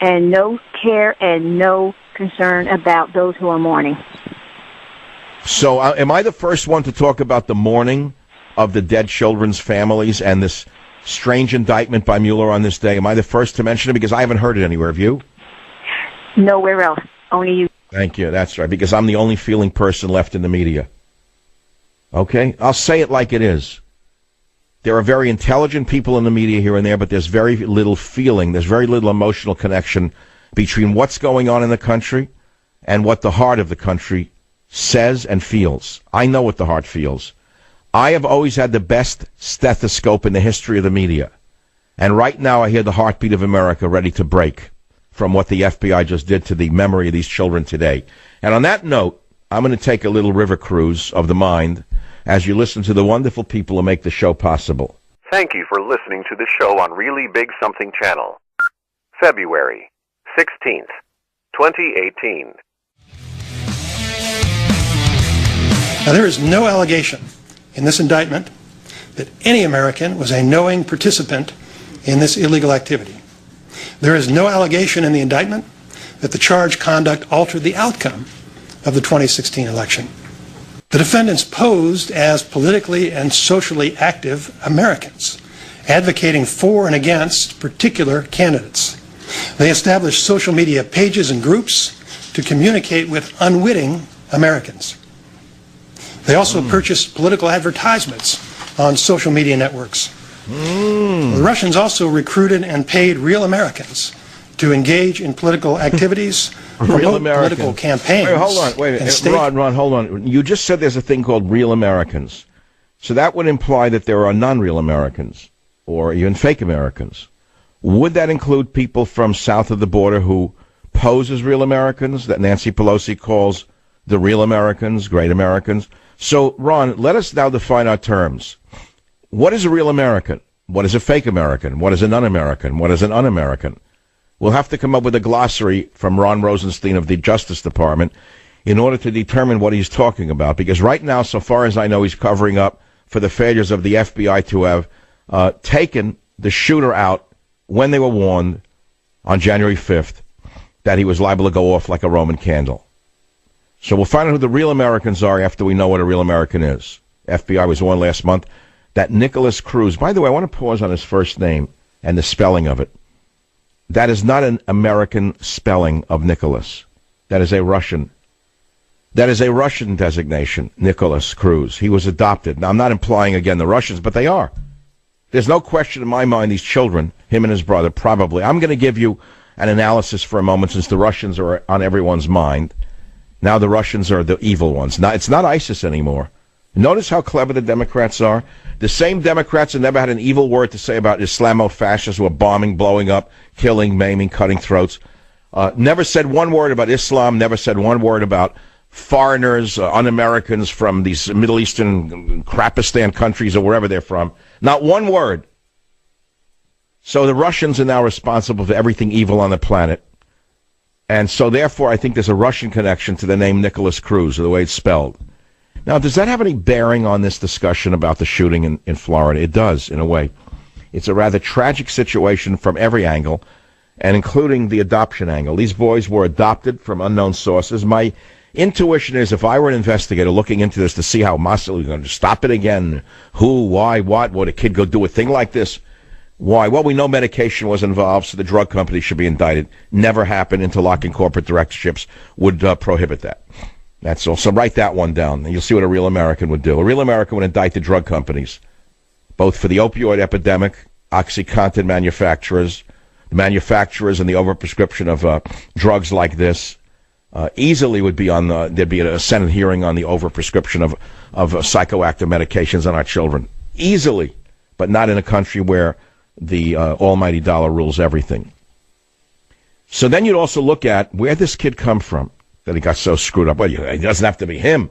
And no care and no concern about those who are mourning. So am I the first one to talk about the mourning of the dead children's families and this strange indictment by Mueller on this day? Am I the first to mention it? Because I haven't heard it anywhere. Have you? Nowhere else. Only you. Thank you. That's right. Because I'm the only feeling person left in the media. Okay? I'll say it like it is. There are very intelligent people in the media here and there, but there's very little feeling. There's very little emotional connection between what's going on in the country and what the heart of the country says and feels. I know what the heart feels. I have always had the best stethoscope in the history of the media. And right now I hear the heartbeat of America ready to break from what the FBI just did to the memory of these children today. And on that note, I'm going to take a little river cruise of the mind as you listen to the wonderful people who make the show possible. Thank you for listening to the show on Really Big Something Channel. February 16th, 2018. Now, there is no allegation in this indictment that any American was a knowing participant in this illegal activity. There is no allegation in the indictment that the charged conduct altered the outcome of the 2016 election. The defendants posed as politically and socially active Americans, advocating for and against particular candidates. They established social media pages and groups to communicate with unwitting Americans. They also purchased political advertisements on social media networks. The Russians also recruited and paid real Americans to engage in political activities, promote political campaigns. Wait, hold on. Wait, Ron, hold on. You just said there's a thing called real Americans. So that would imply that there are non-real Americans or even fake Americans. Would that include people from south of the border who pose as real Americans that Nancy Pelosi calls the real Americans, great Americans? So, Ron, let us now define our terms. What is a real American? What is a fake American? What is a non-American? What is an un-American? We'll have to come up with a glossary from Ron Rosenstein of the Justice Department in order to determine what he's talking about. Because right now, so far as I know, he's covering up for the failures of the FBI to have taken the shooter out when they were warned on January 5th that he was liable to go off like a Roman candle. So we'll find out who the real Americans are after we know what a real American is. FBI was warned last month that Nicholas Cruz, by the way, I want to pause on his first name and the spelling of it. That is not an American spelling of Nicholas. That is a Russian. That is a Russian designation, Nicholas Cruz. He was adopted. Now, I'm not implying, again, the Russians, but they are. There's no question in my mind these children, him and his brother, probably. I'm going to give you an analysis for a moment since the Russians are on everyone's mind. Now the Russians are the evil ones. Now, it's not ISIS anymore. Notice how clever the Democrats are. The same Democrats that never had an evil word to say about Islamo-fascists who are bombing, blowing up, killing, maiming, cutting throats. Never said one word about Islam, never said one word about foreigners, un-Americans from these Middle Eastern Krapistan countries or wherever they're from. Not one word. So the Russians are now responsible for everything evil on the planet. And so therefore I think there's a Russian connection to the name Nicholas Cruz, or the way it's spelled. Now, does that have any bearing on this discussion about the shooting in Florida? It does, in a way. It's a rather tragic situation from every angle, and including the adoption angle. These boys were adopted from unknown sources. My intuition is if I were an investigator looking into this to see how Mossel is going to stop it again, who, why, what, would a kid go do a thing like this? Why? Well, we know medication was involved, so the drug company should be indicted. Never happened. Interlocking corporate directorships would prohibit that. That's all. So write that one down, and you'll see what a real American would do. A real American would indict the drug companies, both for the opioid epidemic, OxyContin manufacturers, the manufacturers and the overprescription of drugs like this. Easily would be on there'd be a Senate hearing on the overprescription of psychoactive medications on our children. easily, but not in a country where the almighty dollar rules everything. So then you'd also look at where'd this kid come from that he got so screwed up. Well, it doesn't have to be him.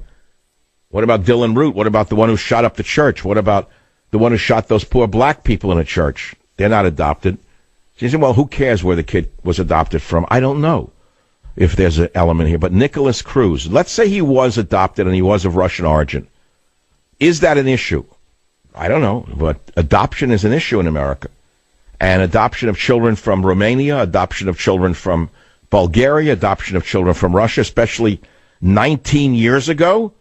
What about Dylan Root? What about the one who shot up the church? What about the one who shot those poor black people in a church? They're not adopted. So you say, well, who cares where the kid was adopted from? I don't know if there's an element here. But Nicholas Cruz, let's say he was adopted and he was of Russian origin. Is that an issue? I don't know, but adoption is an issue in America. And adoption of children from Romania, adoption of children from Bulgaria, adoption of children from Russia, especially 19 years ago,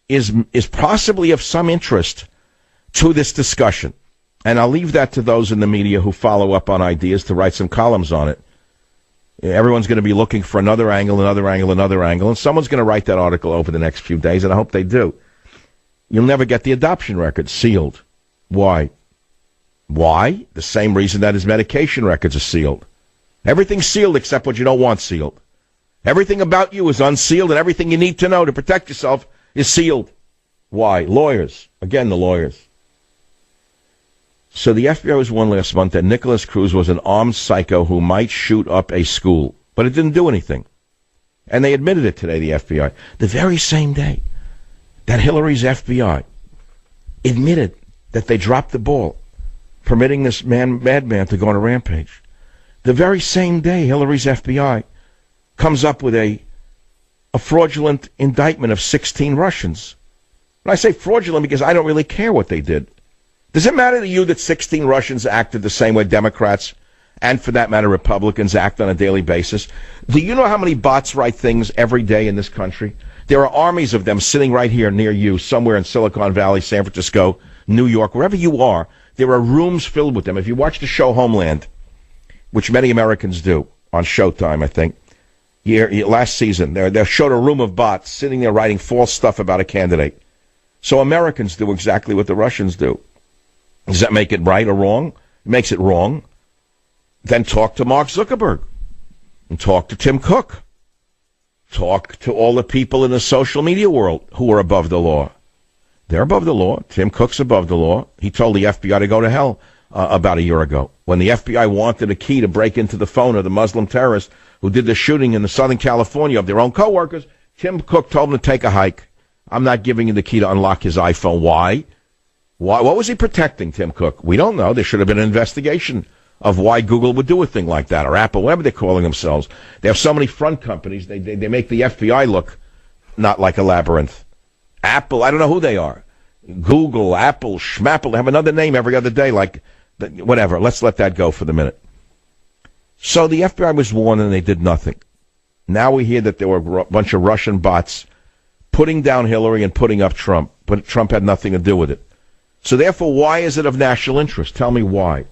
is possibly of some interest to this discussion. And I'll leave that to those in the media who follow up on ideas to write some columns on it. Everyone's going to be looking for another angle, and someone's going to write that article over the next few days, and I hope they do. You'll never get the adoption record sealed. Why? Why? The same reason that his medication records are sealed. Everything's sealed except what you don't want sealed. Everything about you is unsealed, and everything you need to know to protect yourself is sealed. Why? Lawyers. Again, the lawyers. So the FBI was warned last month that Nicholas Cruz was an armed psycho who might shoot up a school, but it didn't do anything. And they admitted it today, the FBI, the very same day that Hillary's FBI admitted that they dropped the ball, permitting this madman to go on a rampage. The very same day Hillary's FBI comes up with a fraudulent indictment of 16 Russians. And I say fraudulent because I don't really care what they did. Does it matter to you that 16 Russians acted the same way Democrats and, for that matter, Republicans act on a daily basis? Do you know how many bots write things every day in this country? There are armies of them sitting right here near you, somewhere in Silicon Valley, San Francisco, New York, wherever you are. There are rooms filled with them. If you watch the show Homeland, which many Americans do on Showtime, I think, last season, they showed a room of bots sitting there writing false stuff about a candidate. So Americans do exactly what the Russians do. Does that make it right or wrong? It makes it wrong. Then talk to Mark Zuckerberg and talk to Tim Cook. Talk to all the people in the social media world who are above the law. They're above the law. Tim Cook's above the law. He told the FBI to go to hell about a year ago. When the FBI wanted a key to break into the phone of the Muslim terrorist who did the shooting in the Southern California of their own coworkers, Tim Cook told them to take a hike. I'm not giving you the key to unlock his iPhone. Why? What was he protecting, Tim Cook? We don't know. There should have been an investigation of why Google would do a thing like that, or Apple, whatever they're calling themselves. They have so many front companies, they make the FBI look not like a labyrinth. Apple, I don't know who they are. Google, Apple, Schmapple, they have another name every other day, like, whatever. Let's let that go for the minute. So the FBI was warned and they did nothing. Now we hear that there were a bunch of Russian bots putting down Hillary and putting up Trump, but Trump had nothing to do with it. So therefore, why is it of national interest? Tell me why.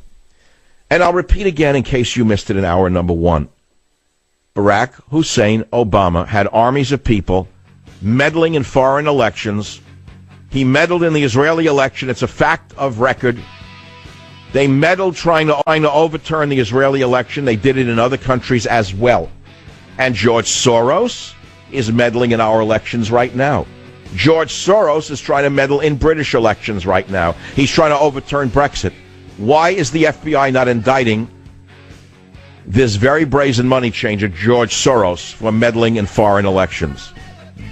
And I'll repeat again in case you missed it in hour number one. Barack Hussein Obama had armies of people meddling in foreign elections. He meddled in the Israeli election. It's a fact of record. They meddled trying to overturn the Israeli election. They did it in other countries as well. And George Soros is meddling in our elections right now. George Soros is trying to meddle in British elections right now. He's trying to overturn Brexit. Why is the FBI not indicting this very brazen money changer, George Soros, for meddling in foreign elections?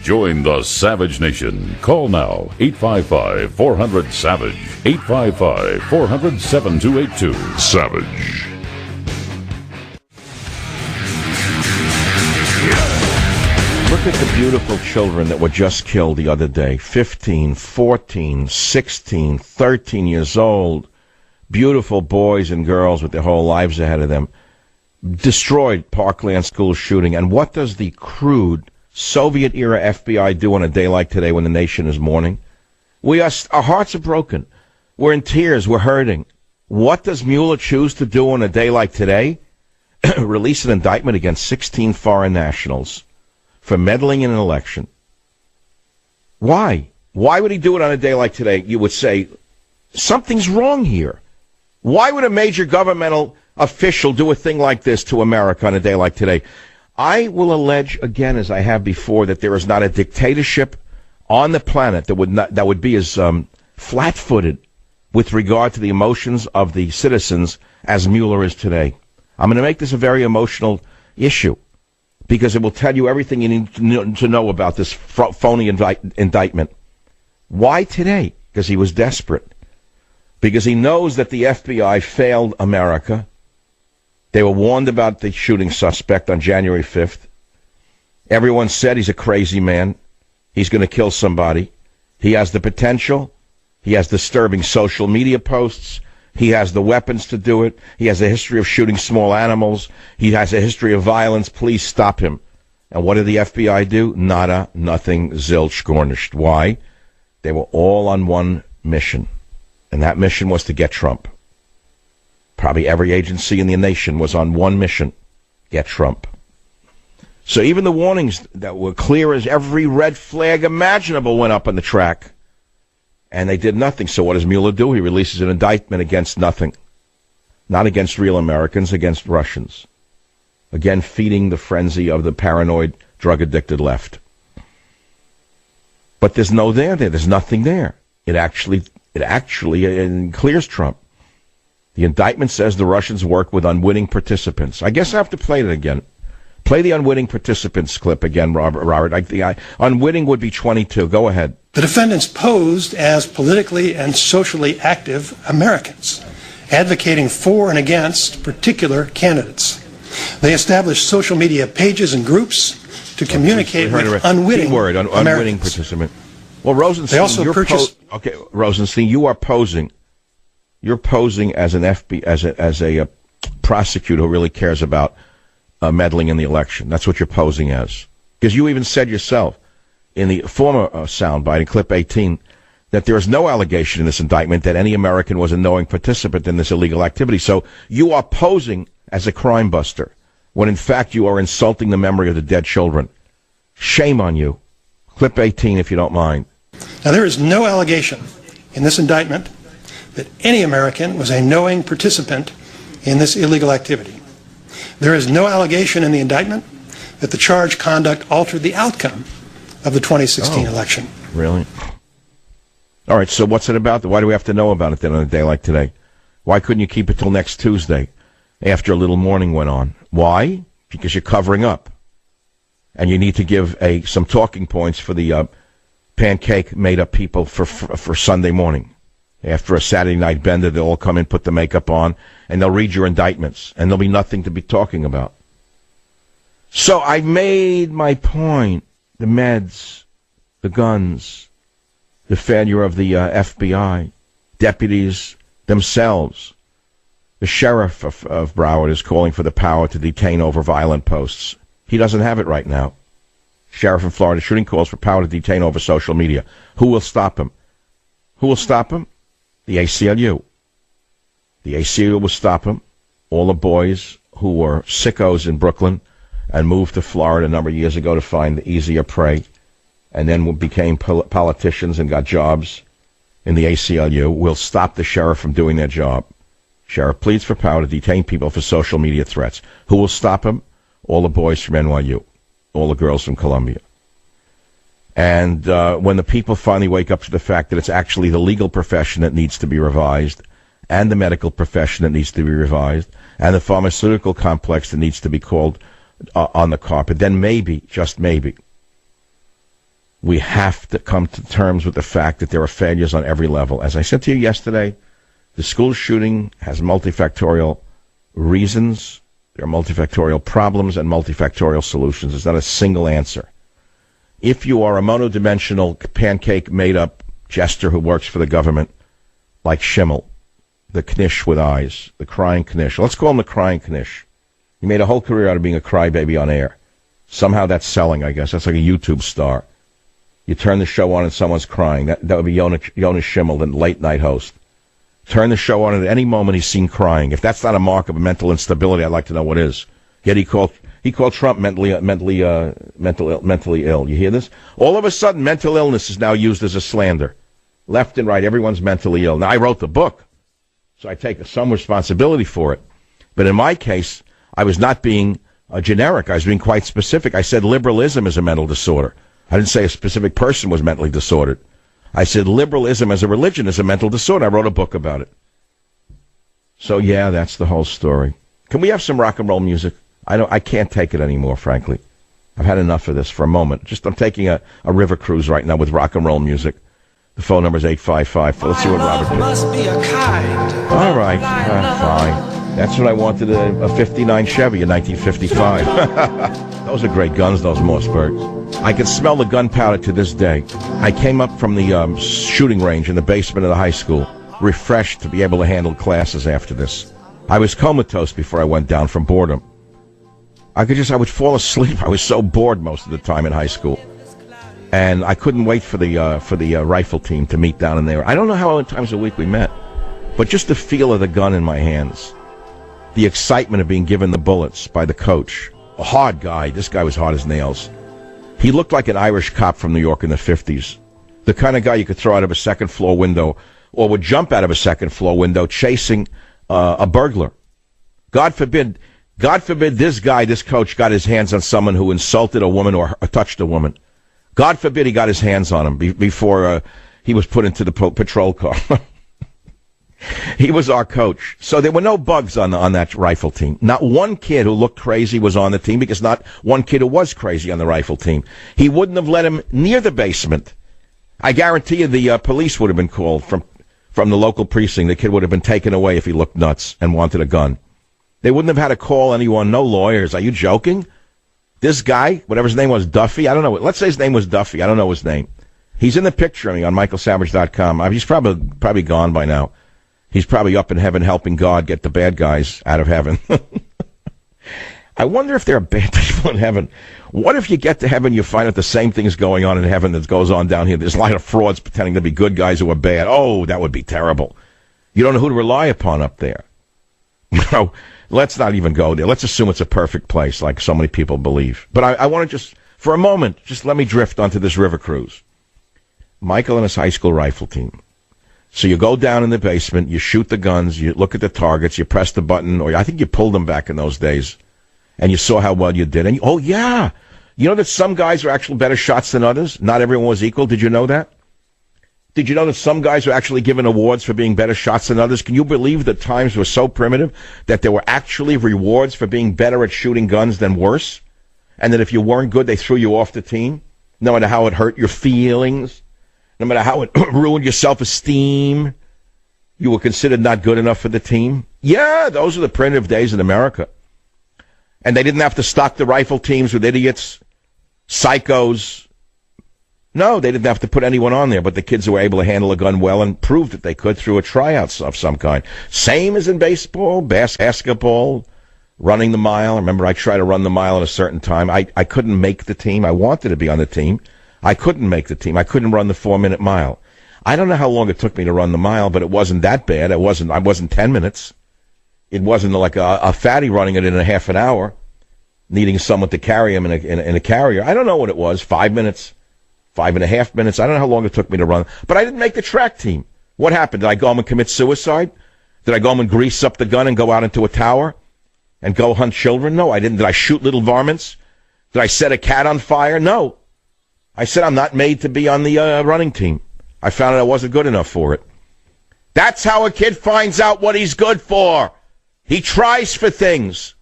Join the Savage Nation. Call now, 855-400-SAVAGE, 855-400-7282. Savage. Look at the beautiful children that were just killed the other day. 15, 14, 16, 13 years old. Beautiful boys and girls with their whole lives ahead of them. Destroyed Parkland school shooting. And what does the crude Soviet-era FBI do on a day like today when the nation is mourning? Our hearts are broken. We're in tears. We're hurting. What does Mueller choose to do on a day like today? Release an indictment against 16 foreign nationals for meddling in an election. Why? Why would he do it on a day like today? You would say, something's wrong here. Why would a major governmental official do a thing like this to America on a day like today? I will allege again, as I have before, that there is not a dictatorship on the planet that would be as flat-footed with regard to the emotions of the citizens as Mueller is today. I'm going to make this a very emotional issue because it will tell you everything you need to know about this phony indictment. Why today? Because he was desperate. Because he knows that the FBI failed America. They were warned about the shooting suspect on January 5th. Everyone said he's a crazy man. He's going to kill somebody. He has the potential. He has disturbing social media posts. He has the weapons to do it. He has a history of shooting small animals. He has a history of violence. Please stop him. And what did the FBI do? Nada, nothing, zilch, garnished. Why? They were all on one mission. And that mission was to get Trump. Probably every agency in the nation was on one mission. Get Trump. So even the warnings that were clear as every red flag imaginable went up on the track. And they did nothing. So what does Mueller do? He releases an indictment against nothing. Not against real Americans, against Russians. Again, feeding the frenzy of the paranoid, drug-addicted left. But there's no there. There's nothing there. It actually clears Trump. The indictment says the Russians work with unwitting participants. I guess I have to play it again. Play the unwitting participants clip again, Robert. Unwitting would be 22. Go ahead. The defendants posed as politically and socially active Americans, advocating for and against particular candidates. They established social media pages and groups to communicate with unwitting unwitting participant. Well, Rosenstein, they also purchased. Okay, Rosenstein, you are posing. You're posing as an as a prosecutor who really cares about meddling in the election. That's what you're posing as. Because you even said yourself in the former soundbite in clip 18 that there is no allegation in this indictment that any American was a knowing participant in this illegal activity. So you are posing as a crime buster when in fact you are insulting the memory of the dead children. Shame on you. Clip 18, if you don't mind. Now, there is no allegation in this indictment that any American was a knowing participant in this illegal activity. There is no allegation in the indictment that the charged conduct altered the outcome of the 2016 election. Really? All right, so what's it about? Why do we have to know about it then on a day like today? Why couldn't you keep it till next Tuesday after a little mourning went on? Why? Because you're covering up. And you need to give some talking points for the pancake made-up people for Sunday morning. After a Saturday night bender, they'll all come in, put the makeup on, and they'll read your indictments, and there'll be nothing to be talking about. So I made my point. The meds, the guns, the failure of the FBI, deputies themselves. The sheriff of Broward is calling for the power to detain over violent posts. He doesn't have it right now. Sheriff in Florida shooting calls for power to detain over social media. Who will stop him? Who will stop him? The ACLU. The ACLU will stop him. All the boys who were sickos in Brooklyn and moved to Florida a number of years ago to find easier prey, and then became politicians and got jobs in the ACLU, will stop the sheriff from doing their job. Sheriff pleads for power to detain people for social media threats. Who will stop him? All the boys from NYU, all the girls from Columbia. And when the people finally wake up to the fact that it's actually the legal profession that needs to be revised, and the medical profession that needs to be revised, and the pharmaceutical complex that needs to be called on the carpet, then maybe, just maybe, we have to come to terms with the fact that there are failures on every level. As I said to you yesterday, the school shooting has multifactorial reasons, there are multifactorial problems and multifactorial solutions. There's not a single answer. If you are a monodimensional pancake made-up jester who works for the government, like Schimmel, the Knish with eyes, the crying Knish, let's call him the crying Knish. He made a whole career out of being a crybaby on air. Somehow that's selling, I guess. That's like a YouTube star. You turn the show on and someone's crying. That would be Jonas Schimmel, the late-night host. Turn the show on and at any moment he's seen crying. If that's not a mark of a mental instability, I'd like to know what is. Yet he called Trump mentally ill. You hear this? All of a sudden, mental illness is now used as a slander. Left and right, everyone's mentally ill. Now, I wrote the book, so I take some responsibility for it. But in my case, I was not being generic. I was being quite specific. I said liberalism is a mental disorder. I didn't say a specific person was mentally disordered. I said liberalism as a religion is a mental disorder. I wrote a book about it. So, yeah, that's the whole story. Can we have some rock and roll music? I can't take it anymore, frankly. I've had enough of this for a moment. I'm taking a river cruise right now with rock and roll music. The phone number is 855. Let's see what Robert did. Must be a kind. All right, fine. That's what I wanted, a 59 Chevy in 1955. Those are great guns, those Mossbergs. I can smell the gunpowder to this day. I came up from the shooting range in the basement of the high school, refreshed to be able to handle classes after this. I was comatose before I went down from boredom. I would fall asleep. I was so bored most of the time in high school. And I couldn't wait for the rifle team to meet down in there. I don't know how many times a week we met, but just the feel of the gun in my hands, the excitement of being given the bullets by the coach. A hard guy. This guy was hard as nails. He looked like an Irish cop from New York in the 50s. The kind of guy you could throw out of a second-floor window or would jump out of a second-floor window chasing a burglar. God forbid this coach got his hands on someone who insulted a woman or touched a woman. God forbid he got his hands on him before he was put into the patrol car. He was our coach. So there were no bugs on that rifle team. Not one kid who looked crazy was on the team, because not one kid who was crazy on the rifle team. He wouldn't have let him near the basement. I guarantee you the police would have been called from the local precinct. The kid would have been taken away if he looked nuts and wanted a gun. They wouldn't have had to call anyone, no lawyers. Are you joking? This guy, whatever his name was, Duffy, I don't know. Let's say his name was Duffy. I don't know his name. He's in the picture of me on michaelsavage.com. He's probably gone by now. He's probably up in heaven helping God get the bad guys out of heaven. I wonder if there are bad people in heaven. What if you get to heaven, you find out the same thing is going on in heaven that goes on down here? There's a lot of frauds pretending to be good guys who are bad. Oh, that would be terrible. You don't know who to rely upon up there. No, let's not even go there. Let's assume it's a perfect place, like so many people believe. But I want to just, for a moment, just let me drift onto this river cruise. Michael and his high school rifle team. So you go down in the basement, you shoot the guns, you look at the targets, you press the button, or I think you pulled them back in those days, and you saw how well you did. And oh, yeah. You know that some guys are actually better shots than others? Not everyone was equal. Did you know that? Did you know that some guys were actually given awards for being better shots than others? Can you believe that times were so primitive that there were actually rewards for being better at shooting guns than worse? And that if you weren't good, they threw you off the team? No matter how it hurt your feelings, no matter how it ruined your self-esteem, you were considered not good enough for the team? Yeah, those are the primitive days in America. And they didn't have to stock the rifle teams with idiots, psychos. No, they didn't have to put anyone on there but the kids who were able to handle a gun well and proved that they could through a tryout of some kind. Same as in baseball, basketball, running the mile. Remember, I tried to run the mile at a certain time. I couldn't make the team. I wanted to be on the team. I couldn't make the team. I couldn't run the 4-minute mile. I don't know how long it took me to run the mile, but it wasn't that bad. I wasn't 10 minutes. It wasn't like a fatty running it in a half an hour, needing someone to carry him in a carrier. I don't know what it was, 5 minutes, 5.5 minutes. I don't know how long it took me to run. But I didn't make the track team. What happened? Did I go home and commit suicide? Did I go home and grease up the gun and go out into a tower and go hunt children? No, I didn't. Did I shoot little varmints? Did I set a cat on fire? No. I said I'm not made to be on the running team. I found out I wasn't good enough for it. That's how a kid finds out what he's good for. He tries for things.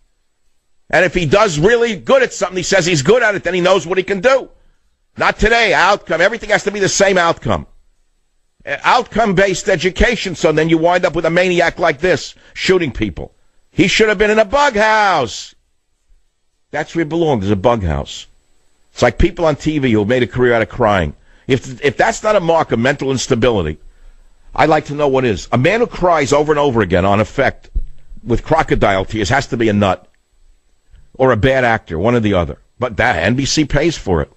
And if he does really good at something, he says he's good at it, then he knows what he can do. Not today. Outcome. Everything has to be the same outcome. Outcome-based education, so then you wind up with a maniac like this, shooting people. He should have been in a bug house. That's where he belonged, is a bug house. It's like people on TV who have made a career out of crying. If that's not a mark of mental instability, I'd like to know what is. A man who cries over and over again on effect with crocodile tears has to be a nut or a bad actor, one or the other. But that NBC pays for it.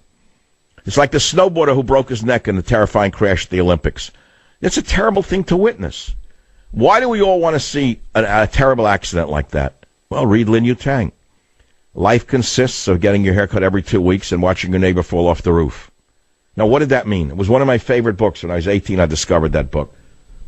It's like the snowboarder who broke his neck in the terrifying crash at the Olympics. It's a terrible thing to witness. Why do we all want to see a terrible accident like that? Well, read Lin Yutang. Life consists of getting your hair cut every 2 weeks and watching your neighbor fall off the roof. Now, what did that mean? It was one of my favorite books. When I was 18, I discovered that book.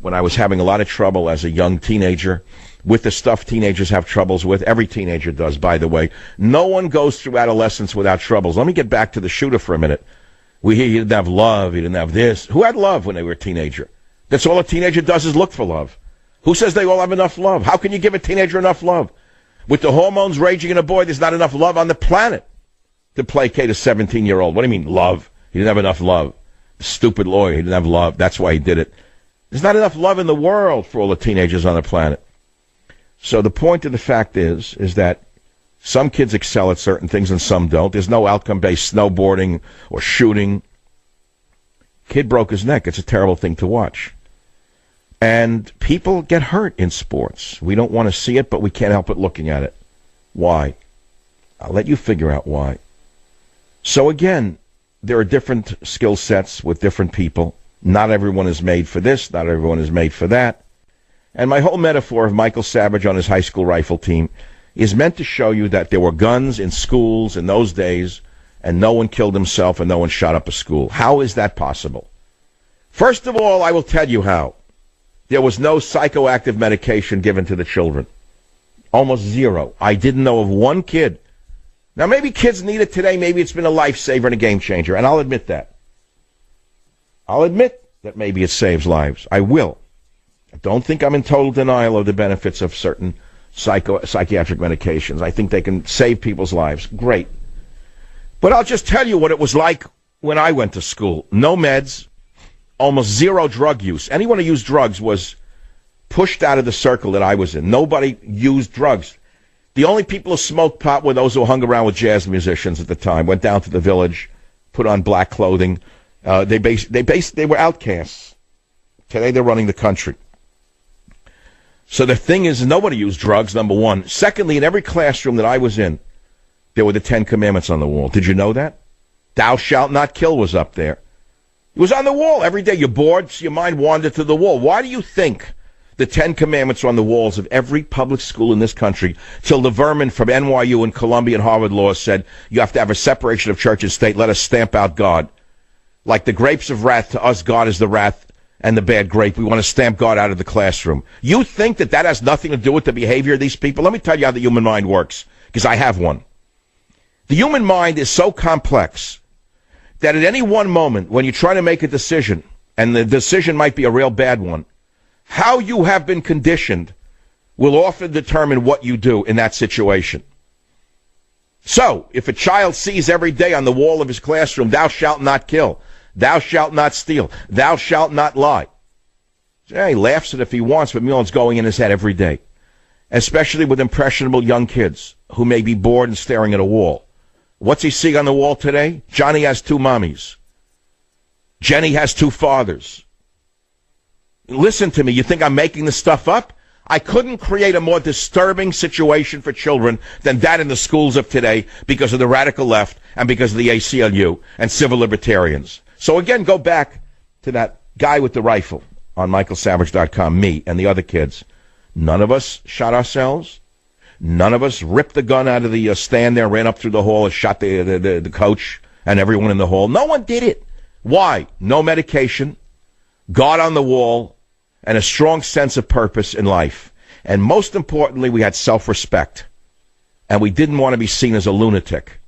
When I was having a lot of trouble as a young teenager with the stuff teenagers have troubles with. Every teenager does, by the way. No one goes through adolescence without troubles. Let me get back to the shooter for a minute. We hear he didn't have love, he didn't have this. Who had love when they were a teenager? That's all a teenager does is look for love. Who says they all have enough love? How can you give a teenager enough love? With the hormones raging in a boy, there's not enough love on the planet to placate a 17-year-old. What do you mean, love? He didn't have enough love. Stupid lawyer, he didn't have love. That's why he did it. There's not enough love in the world for all the teenagers on the planet. So the point of the fact is that some kids excel at certain things and some don't. There's no outcome-based snowboarding or shooting. Kid broke his neck. It's a terrible thing to watch. And people get hurt in sports. We don't want to see it, but we can't help but looking at it. Why? I'll let you figure out why. So again, there are different skill sets with different people. Not everyone is made for this. Not everyone is made for that. And my whole metaphor of Michael Savage on his high school rifle team is meant to show you that there were guns in schools in those days, and no one killed himself and no one shot up a school. How is that possible? First of all, I will tell you how. There was no psychoactive medication given to the children. Almost zero. I didn't know of one kid. Now, maybe kids need it today. Maybe it's been a lifesaver and a game changer, and I'll admit that. I'll admit that maybe it saves lives. I will. I don't think I'm in total denial of the benefits of certain psychiatric medications. I think they can save people's lives. Great. But I'll just tell you what it was like when I went to school. No meds, almost zero drug use. Anyone who used drugs was pushed out of the circle that I was in. Nobody used drugs. The only people who smoked pot were those who hung around with jazz musicians at the time, went down to the village, put on black clothing. They were outcasts. Today they're running the country. So the thing is, nobody used drugs, number one. Secondly, in every classroom that I was in, there were the 10 Commandments on the wall. Did you know that? Thou shalt not kill was up there. It was on the wall every day. You're bored, so your mind wandered to the wall. Why do you think the 10 Commandments are on the walls of every public school in this country till the vermin from NYU and Columbia and Harvard Law said you have to have a separation of church and state, let us stamp out God. Like the grapes of wrath, to us God is the wrath and the bad grape. We want to stamp God out of the classroom. You think that that has nothing to do with the behavior of these people? Let me tell you how the human mind works, because I have one. The human mind is so complex that at any one moment, when you try to make a decision, and the decision might be a real bad one, how you have been conditioned will often determine what you do in that situation. So, if a child sees every day on the wall of his classroom, thou shalt not kill, thou shalt not steal, thou shalt not lie. Yeah, he laughs at it if he wants, but it's going in his head every day. Especially with impressionable young kids who may be bored and staring at a wall. What's he seeing on the wall today? Johnny has 2 mommies. Jenny has 2 fathers. Listen to me, you think I'm making this stuff up? I couldn't create a more disturbing situation for children than that in the schools of today because of the radical left and because of the ACLU and civil libertarians. So again, go back to that guy with the rifle on michaelsavage.com, me and the other kids. None of us shot ourselves. None of us ripped the gun out of the stand there, ran up through the hall and shot the coach and everyone in the hall. No one did it. Why? No medication, God on the wall, and a strong sense of purpose in life. And most importantly, we had self-respect. And we didn't want to be seen as a lunatic.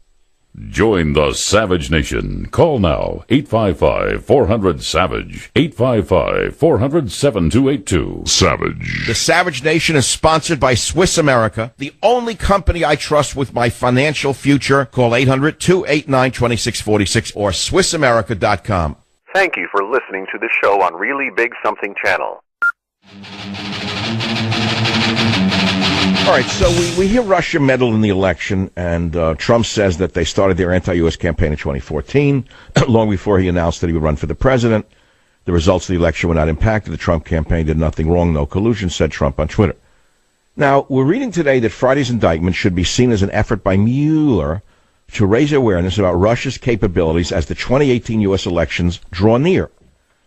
Join the Savage Nation. Call now, 855-400-SAVAGE, 855-400-7282. Savage. The Savage Nation is sponsored by Swiss America, the only company I trust with my financial future. Call 800-289-2646 or SwissAmerica.com. Thank you for listening to the show on Really Big Something Channel. All right, so we hear Russia meddled in the election, and Trump says that they started their anti-U.S. campaign in 2014, long before he announced that he would run for the president. The results of the election were not impacted. The Trump campaign did nothing wrong, no collusion, said Trump on Twitter. Now, we're reading today that Friday's indictment should be seen as an effort by Mueller to raise awareness about Russia's capabilities as the 2018 U.S. elections draw near.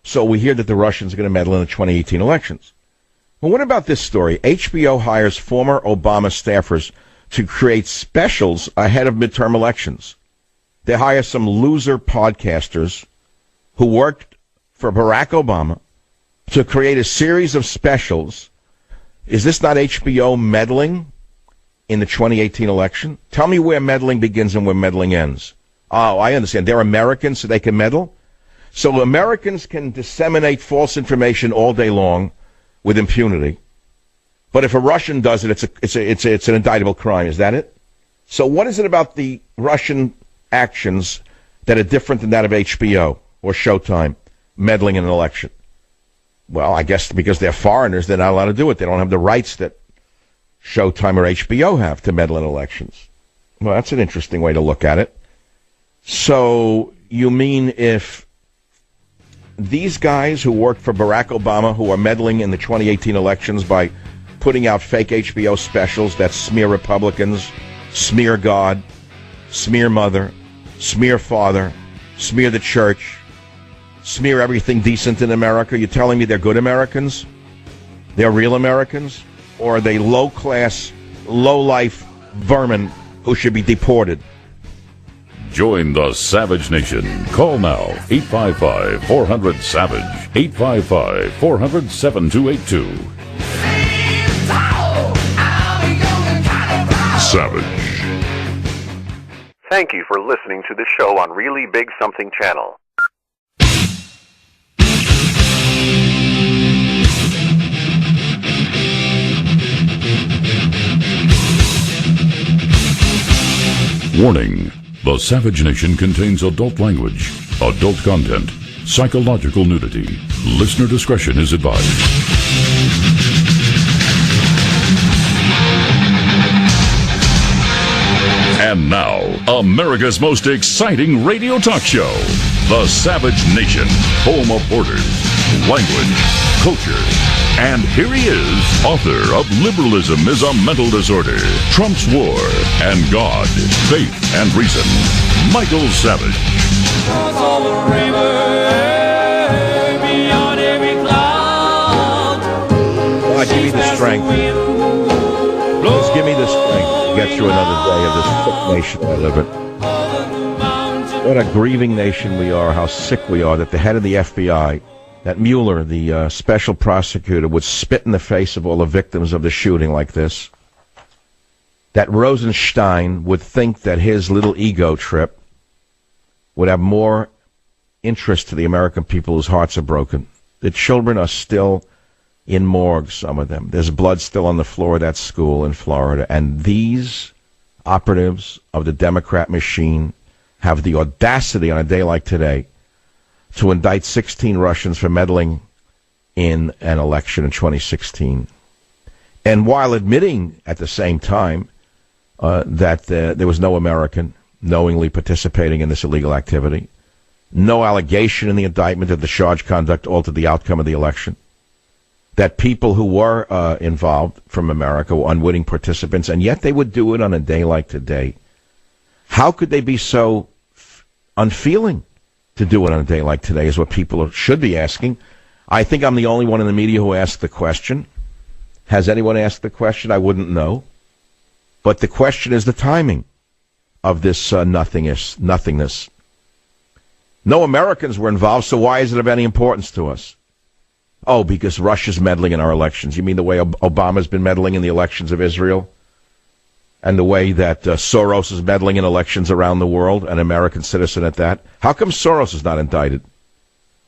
So we hear that the Russians are going to meddle in the 2018 elections. Well, what about this story? HBO hires former Obama staffers to create specials ahead of midterm elections. They hire some loser podcasters who worked for Barack Obama to create a series of specials. Is this not HBO meddling in the 2018 election? Tell me where meddling begins and where meddling ends. Oh, I understand. They're Americans, so they can meddle? So Americans can disseminate false information all day long with impunity. But if a Russian does it, it's an indictable crime. Is that it? So what is it about the Russian actions that are different than that of HBO or Showtime meddling in an election? Well, I guess because they're foreigners, they're not allowed to do it. They don't have the rights that Showtime or HBO have to meddle in elections. Well, that's an interesting way to look at it. So you mean if these guys who worked for Barack Obama, who are meddling in the 2018 elections by putting out fake HBO specials that smear Republicans, smear God, smear Mother, smear Father, smear the church, smear everything decent in America, you're telling me they're good Americans? They're real Americans? Or are they low-class, low-life vermin who should be deported? Join the Savage Nation. Call now, 855-400-SAVAGE, 855-400-7282. Savage. Thank you for listening to the show on Really Big Something Channel. Warning. The Savage Nation contains adult language, adult content, psychological nudity. Listener discretion is advised. And now, America's most exciting radio talk show, The Savage Nation, home of borders, language, culture. And here he is, author of Liberalism is a Mental Disorder, Trump's War, and God, Faith, and Reason, Michael Savage. God, give me the strength. Please give me the strength to get through another day of this sick nation I live in. What a grieving nation we are, how sick we are that the head of the FBI, that Mueller, the special prosecutor, would spit in the face of all the victims of the shooting like this. That Rosenstein would think that his little ego trip would have more interest to the American people whose hearts are broken. The children are still in morgues, some of them. There's blood still on the floor of that school in Florida. And these operatives of the Democrat machine have the audacity on a day like today to indict 16 Russians for meddling in an election in 2016. And while admitting at the same time that there was no American knowingly participating in this illegal activity, no allegation in the indictment that the charged conduct altered the outcome of the election, that people who were involved from America were unwitting participants, and yet they would do it on a day like today. How could they be so unfeeling to do it on a day like today is what people should be asking. I think I'm the only one in the media who asked the question. Has anyone asked the question? I wouldn't know. But the question is the timing of this nothingness. No Americans were involved, so why is it of any importance to us? Oh, because Russia's meddling in our elections. You mean the way Obama's been meddling in the elections of Israel? And the way that Soros is meddling in elections around the world, an American citizen at that? How come Soros is not indicted?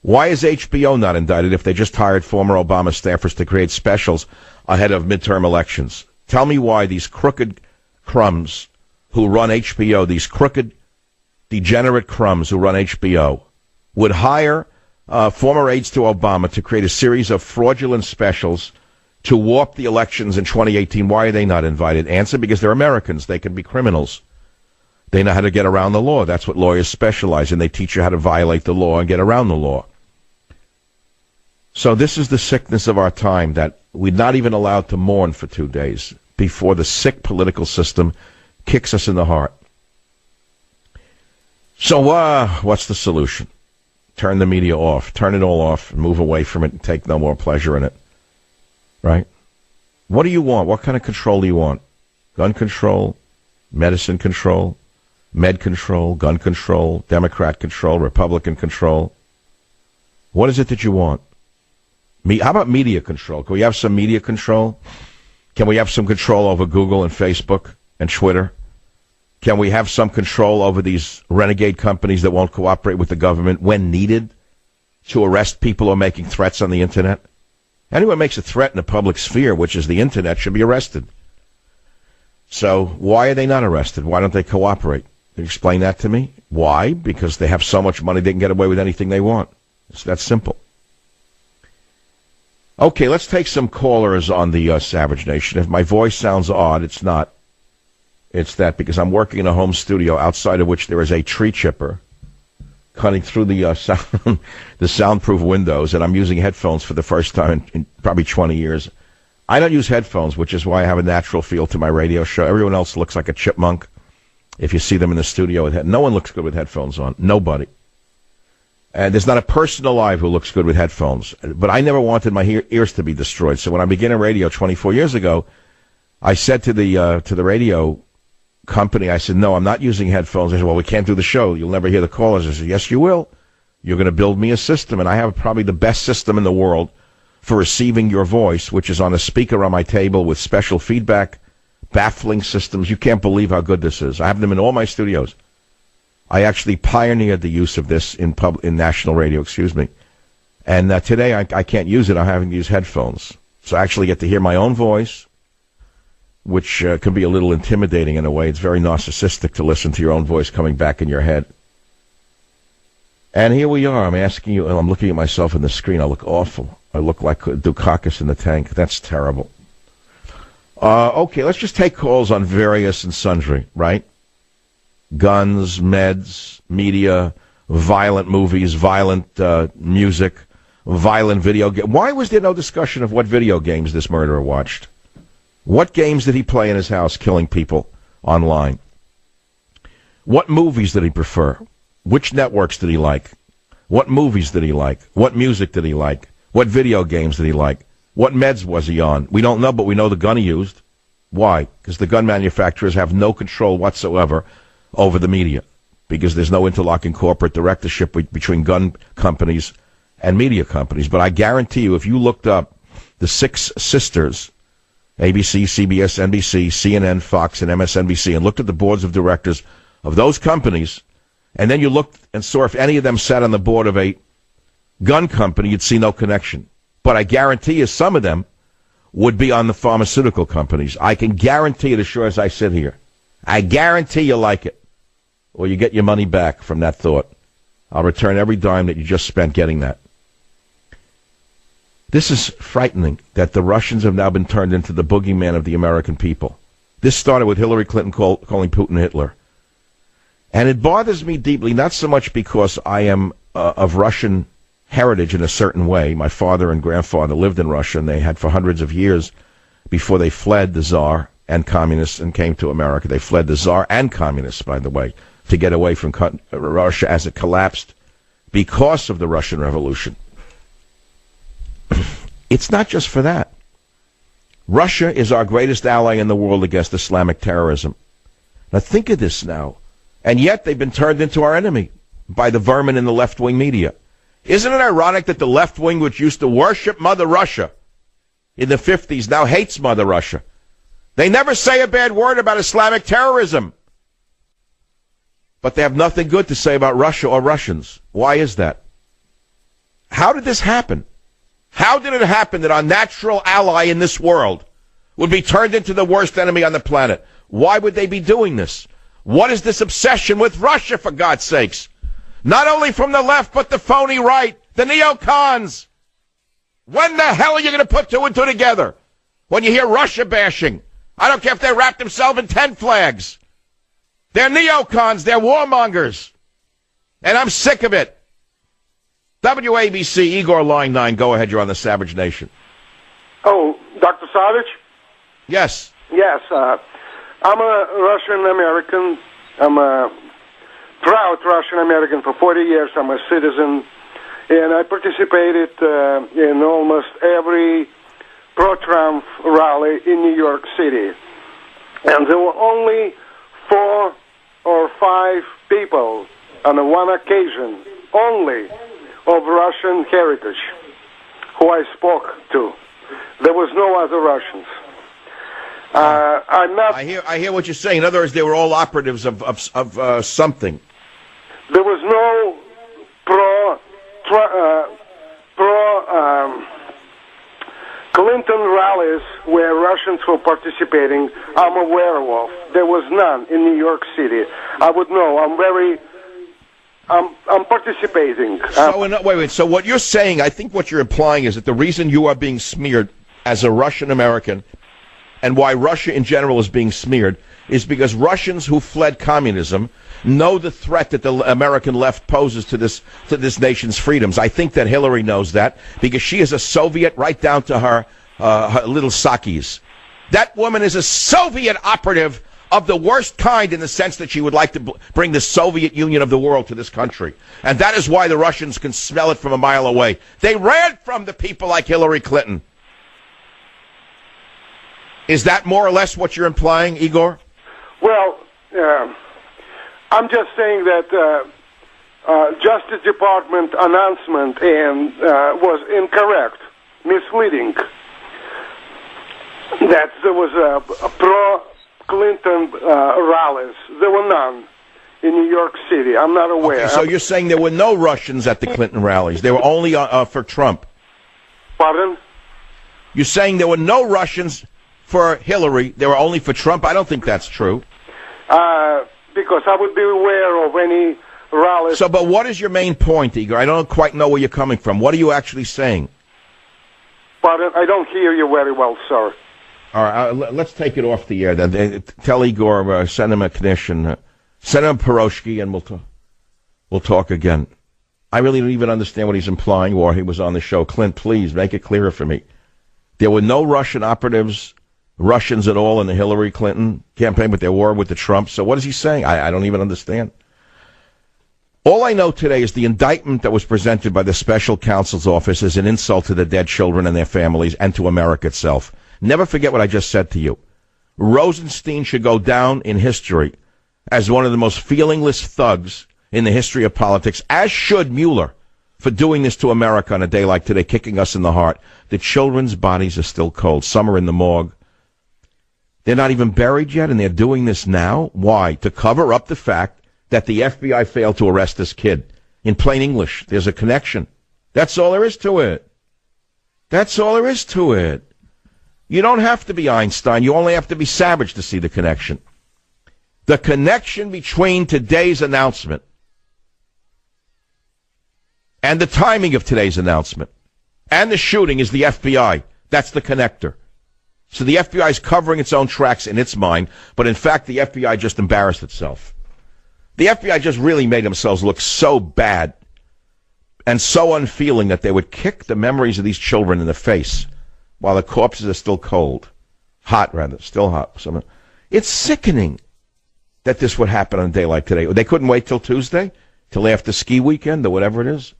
Why is HBO not indicted if they just hired former Obama staffers to create specials ahead of midterm elections? Tell me why these crooked crumbs who run HBO, these crooked, degenerate crumbs who run HBO, would hire former aides to Obama to create a series of fraudulent specials to warp the elections in 2018. Why are they not invited? Answer, because they're Americans. They can be criminals. They know how to get around the law. That's what lawyers specialize in. They teach you how to violate the law and get around the law. So this is the sickness of our time, that we're not even allowed to mourn for 2 days before the sick political system kicks us in the heart. So what's the solution? Turn the media off. Turn it all off. Move away from it and take no more pleasure in it. Right? What do you want? What kind of control do you want? Gun control, medicine control, med control, gun control, Democrat control, Republican control? What is it that you want? How about media control? Can we have some media control? Can we have some control over Google and Facebook and Twitter Can we have some control over these renegade companies that won't cooperate with the government when needed to arrest people who are making threats on the Internet? Anyone makes a threat in the public sphere, which is the Internet, should be arrested. So why are they not arrested? Why don't they cooperate? Can you explain that to me? Why? Because they have so much money they can get away with anything they want. It's that simple. Okay, let's take some callers on the Savage Nation. If my voice sounds odd, it's not. It's that because I'm working in a home studio outside of which there is a tree chipper cutting through the soundproof windows, and I'm using headphones for the first time in probably 20 years. I don't use headphones, which is why I have a natural feel to my radio show. Everyone else looks like a chipmunk. If you see them in the studio with no one looks good with headphones on. Nobody. And there's not a person alive who looks good with headphones. But I never wanted my ears to be destroyed. So when I began in radio 24 years ago, I said to the radio company, I said, no, I'm not using headphones. They said, well, we can't do the show. You'll never hear the callers. I said, yes, you will. You're going to build me a system. And I have probably the best system in the world for receiving your voice, which is on a speaker on my table with special feedback, baffling systems. You can't believe how good this is. I have them in all my studios. I actually pioneered the use of this in national radio, And today I can't use it. I'm having to use headphones. So I actually get to hear my own voice, which can be a little intimidating in a way. It's very narcissistic to listen to your own voice coming back in your head. And here we are. I'm asking you, and I'm looking at myself in the screen. I look awful. I look like Dukakis in the tank. That's terrible. Okay, let's just take calls on various and sundry, right? Guns, meds, media, violent movies, violent music, violent video games. Why was there no discussion of what video games this murderer watched? What games did he play in his house killing people online? What movies did he prefer? Which networks did he like? What movies did he like? What music did he like? What video games did he like? What meds was he on? We don't know, but we know the gun he used. Why? Because the gun manufacturers have no control whatsoever over the media, because there's no interlocking corporate directorship between gun companies and media companies. But I guarantee you, if you looked up the six sisters, ABC, CBS, NBC, CNN, Fox, and MSNBC, and looked at the boards of directors of those companies, and then you looked and saw if any of them sat on the board of a gun company, you'd see no connection. But I guarantee you some of them would be on the pharmaceutical companies. I can guarantee it as sure as I sit here. I guarantee you like it, or you get your money back from that thought. I'll return every dime that you just spent getting that. This is frightening that the Russians have now been turned into the boogeyman of the American people. This started with Hillary Clinton calling Putin Hitler. And it bothers me deeply, not so much because I am of Russian heritage in a certain way. My father and grandfather lived in Russia, and they had for hundreds of years before they fled the Tsar and communists and came to America. They fled the Tsar and communists, by the way, to get away from Russia as it collapsed because of the Russian Revolution. It's not just for that. Russia is our greatest ally in the world against Islamic terrorism. Now think of this now. And yet they've been turned into our enemy by the vermin in the left-wing media. Isn't it ironic that the left wing, which used to worship Mother Russia in the 50s, now hates Mother Russia? They never say a bad word about Islamic terrorism. But they have nothing good to say about Russia or Russians. Why is that? How did this happen? How did it happen that our natural ally in this world would be turned into the worst enemy on the planet? Why would they be doing this? What is this obsession with Russia, for God's sakes? Not only from the left, but the phony right, the neocons. When the hell are you going to put two and two together? When you hear Russia bashing, I don't care if they wrap themselves in tent flags. They're neocons, they're warmongers. And I'm sick of it. WABC, Igor Line 9, go ahead, you're on the Savage Nation. Oh, Dr. Savage? Yes. Yes, I'm a Russian-American. I'm a proud Russian-American for 40 years. I'm a citizen, and I participated in almost every pro-Trump rally in New York City. And there were only 4 or 5 people on one occasion, only of Russian heritage, who I spoke to. There was no other Russians. I'm not. I hear what you're saying. In other words, they were all operatives of something. There was no Clinton rallies where Russians were participating. I'm aware of. There was none in New York City. I would know. I'm participating. Wait. So what you're saying, I think what you're implying is that the reason you are being smeared as a Russian American, and why Russia in general is being smeared, is because Russians who fled communism know the threat that the American left poses to this nation's freedoms. I think that Hillary knows that because she is a Soviet right down to her little sakis. That woman is a Soviet operative of the worst kind in the sense that she would like to bring the Soviet Union of the world to this country. And that is why the Russians can smell it from a mile away. They ran from the people like Hillary Clinton. Is that more or less what you're implying, Igor? Well, I'm just saying that Justice Department announcement was incorrect, misleading. That there was a pro-Clinton rallies. There were none in New York City. I'm not aware. Okay, so you're saying there were no Russians at the Clinton rallies. They were only for Trump. Pardon? You're saying there were no Russians for Hillary. They were only for Trump. I don't think that's true. Because I would be aware of any rallies. So, but what is your main point, Igor? I don't quite know where you're coming from. What are you actually saying? Pardon? I don't hear you very well, sir. All right, let's take it off the air then. Tell Igor, send him a Knish and send him a Piroshki, and we'll talk again. I really don't even understand what he's implying while he was on the show. Clint, please make it clearer for me. There were no Russian operatives, Russians at all in the Hillary Clinton campaign, but there were with the Trump. So what is he saying? I don't even understand. All I know today is the indictment that was presented by the special counsel's office is an insult to the dead children and their families and to America itself. Never forget what I just said to you. Rosenstein should go down in history as one of the most feelingless thugs in the history of politics, as should Mueller, for doing this to America on a day like today, kicking us in the heart. The children's bodies are still cold. Some are in the morgue. They're not even buried yet, and they're doing this now. Why? To cover up the fact that the FBI failed to arrest this kid. In plain English, there's a connection. That's all there is to it. That's all there is to it. You don't have to be Einstein. You only have to be Savage to see the connection. The connection between today's announcement and the timing of today's announcement and the shooting is the FBI. That's the connector. So the FBI is covering its own tracks in its mind, but in fact the FBI just embarrassed itself. The FBI just really made themselves look so bad and so unfeeling that they would kick the memories of these children in the face while the corpses are still cold. Hot, rather. Still hot. It's sickening that this would happen on a day like today. They couldn't wait till Tuesday, till after ski weekend or whatever it is.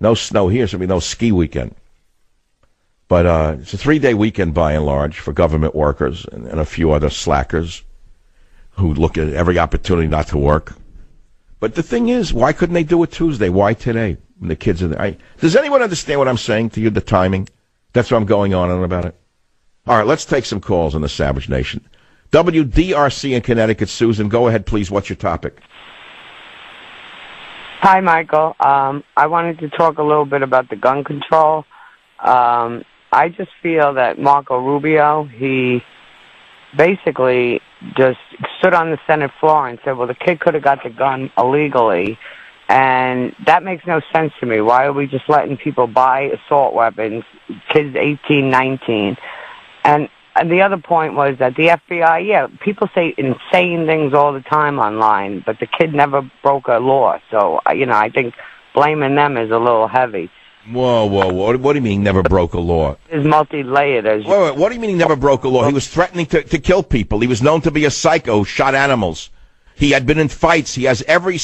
No snow here, so there'll be no ski weekend. But it's a 3-day weekend by and large for government workers and a few other slackers who look at every opportunity not to work. But the thing is, why couldn't they do it Tuesday? Why today? When the kids are there? Does anyone understand what I'm saying to you, the timing? That's what I'm going on about it. All right, let's take some calls on the Savage Nation. WDRC in Connecticut. Susan, go ahead, please. What's your topic? Hi, Michael. I wanted to talk a little bit about the gun control. I just feel that Marco Rubio, he basically just stood on the Senate floor and said, well, the kid could have got the gun illegally. And that makes no sense to me. Why are we just letting people buy assault weapons, kids 18, 19? And the other point was that the FBI, people say insane things all the time online, but the kid never broke a law. So, I think blaming them is a little heavy. Whoa. What do you mean never broke a law? It's multi-layered. Wait, what do you mean he never broke a law? He was threatening to kill people. He was known to be a psycho who shot animals. He had been in fights. He has every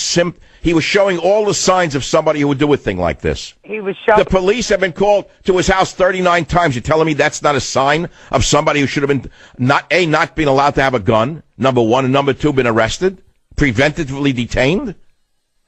He was showing all the signs of somebody who would do a thing like this. The police have been called to his house 39 times. You're telling me that's not a sign of somebody who should have been, not being allowed to have a gun, number one, and number two, been arrested, preventively detained?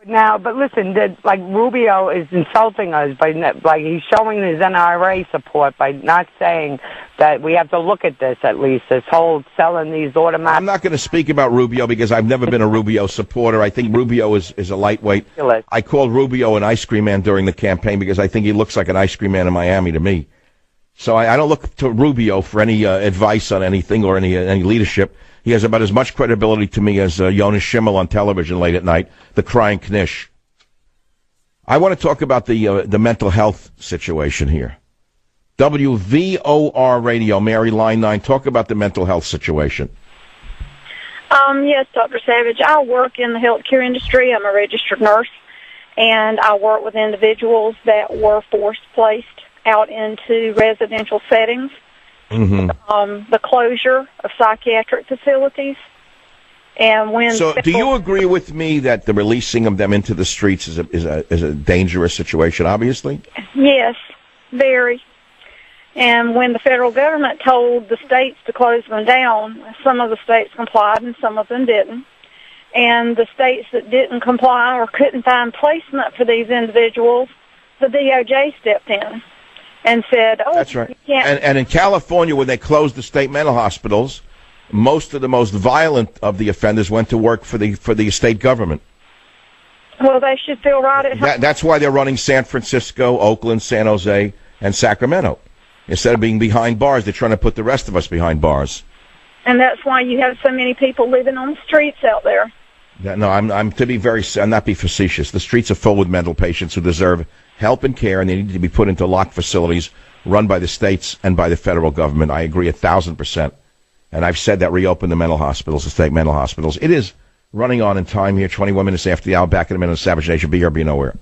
Now, but listen, like Rubio is insulting us by like he's showing his NRA support by not saying that we have to look at this at least. This whole selling these automatic. I'm not going to speak about Rubio because I've never been a Rubio supporter. I think Rubio is a lightweight. I called Rubio an ice cream man during the campaign because I think he looks like an ice cream man in Miami to me. So I don't look to Rubio for any advice on anything or any leadership. He has about as much credibility to me as Jonas Schimmel on television late at night, the crying Knish. I want to talk about the mental health situation here. WVOR Radio, Mary, line 9. Talk about the mental health situation. Yes, Dr. Savage. I work in the healthcare industry. I'm a registered nurse, and I work with individuals that were forced placed out into residential settings. Mm-hmm. The closure of psychiatric facilities. And when do you agree with me that the releasing of them into the streets is a dangerous situation, obviously? Yes, very. And when the federal government told the states to close them down, some of the states complied and some of them didn't. And the states that didn't comply or couldn't find placement for these individuals, the DOJ stepped in and said, "Oh, that's right." You can't. And in California, when they closed the state mental hospitals, most of the most violent of the offenders went to work for the state government. Well, they should feel right at home. That's why they're running San Francisco, Oakland, San Jose, and Sacramento. Instead of being behind bars, they're trying to put the rest of us behind bars. And that's why you have so many people living on the streets out there. No, I'm not be facetious. The streets are full with mental patients who deserve help and care, and they need to be put into locked facilities run by the states and by the federal government. I agree 1,000%. And I've said that reopen the mental hospitals, the state mental hospitals. It is running on in time here, 21 minutes after the hour. Back in a minute, Savage Nation. Be here, be nowhere.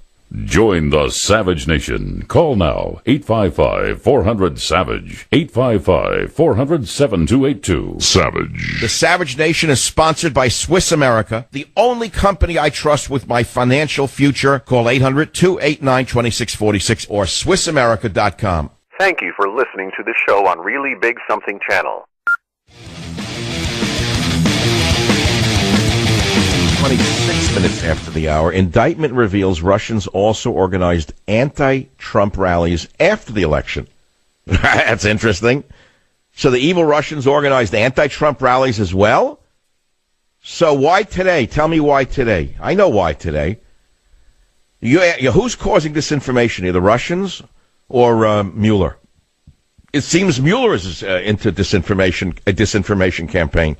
Join the Savage Nation. Call now, 855-400-SAVAGE, 855-400-7282. Savage. The Savage Nation is sponsored by Swiss America, the only company I trust with my financial future. Call 800-289-2646 or SwissAmerica.com. Thank you for listening to the show on Really Big Something Channel. 26 minutes after the hour, indictment reveals Russians also organized anti-Trump rallies after the election. That's interesting. So the evil Russians organized anti-Trump rallies as well? So why today? Tell me why today. I know why today. Who's causing disinformation here, the Russians or Mueller? It seems Mueller is into a disinformation campaign.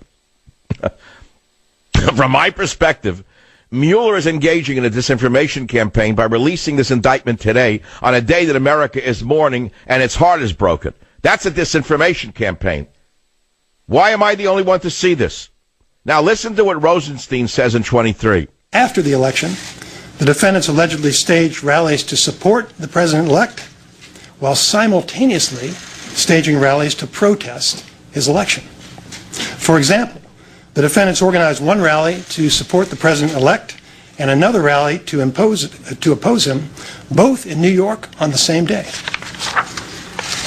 From my perspective, Mueller is engaging in a disinformation campaign by releasing this indictment today on a day that America is mourning and its heart is broken. That's a disinformation campaign. Why am I the only one to see this? Now listen to what Rosenstein says in 23. After the election, the defendants allegedly staged rallies to support the president-elect while simultaneously staging rallies to protest his election. For example, the defendants organized one rally to support the president-elect and another rally to oppose him, both in New York on the same day.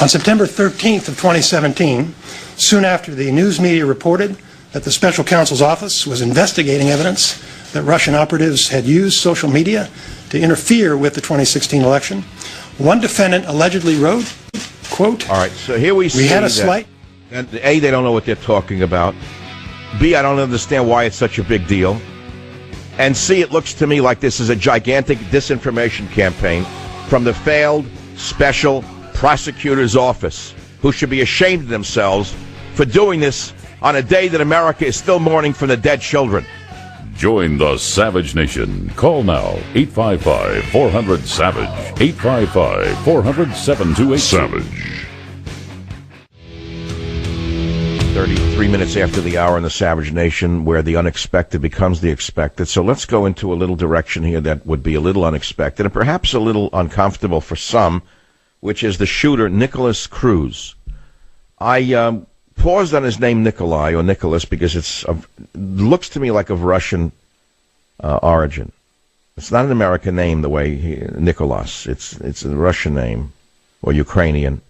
On September 13th of 2017, soon after the news media reported that the special counsel's office was investigating evidence that Russian operatives had used social media to interfere with the 2016 election, one defendant allegedly wrote, quote, all right, so here we see had a that, slight... A, they don't know what they're talking about. B, I don't understand why it's such a big deal. And C, it looks to me like this is a gigantic disinformation campaign from the failed special prosecutor's office, who should be ashamed of themselves for doing this on a day that America is still mourning for the dead children. Join the Savage Nation. Call now, 855-400-SAVAGE, 855-400-7282. Savage. 33 minutes after the hour in the Savage Nation, where the unexpected becomes the expected. So let's go into a little direction here that would be a little unexpected and perhaps a little uncomfortable for some, which is the shooter, Nicholas Cruz. I paused on his name, Nikolai, or Nicholas, because it looks to me like of Russian origin. It's not an American name the way Nicholas. It's a Russian name, or Ukrainian.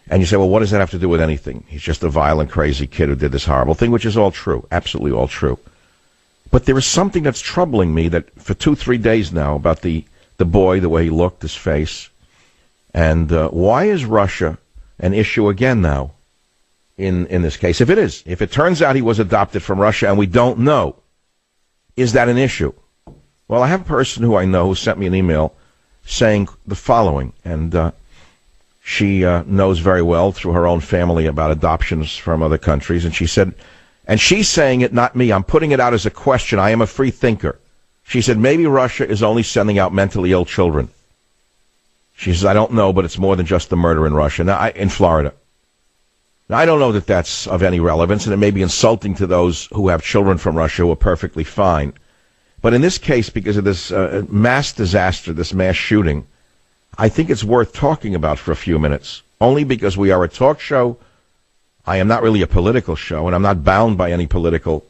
And you say, well, what does that have to do with anything? He's just a violent, crazy kid who did this horrible thing, which is all true, absolutely all true. But there is something that's troubling me that for 2-3 days now about the boy, the way he looked, his face. And why is Russia an issue again now in this case? If it turns out he was adopted from Russia and we don't know, is that an issue? Well, I have a person who I know who sent me an email saying the following, and she knows very well through her own family about adoptions from other countries, and she said, and she's saying it, not me, I'm putting it out as a question, I am a free thinker. She said, maybe Russia is only sending out mentally ill children. She says, I don't know, but it's more than just the murder in Russia, in Florida. Now, I don't know that that's of any relevance, and it may be insulting to those who have children from Russia who are perfectly fine. But in this case, because of this mass disaster, this mass shooting, I think it's worth talking about for a few minutes, only because we are a talk show. I am not really a political show, and I'm not bound by any political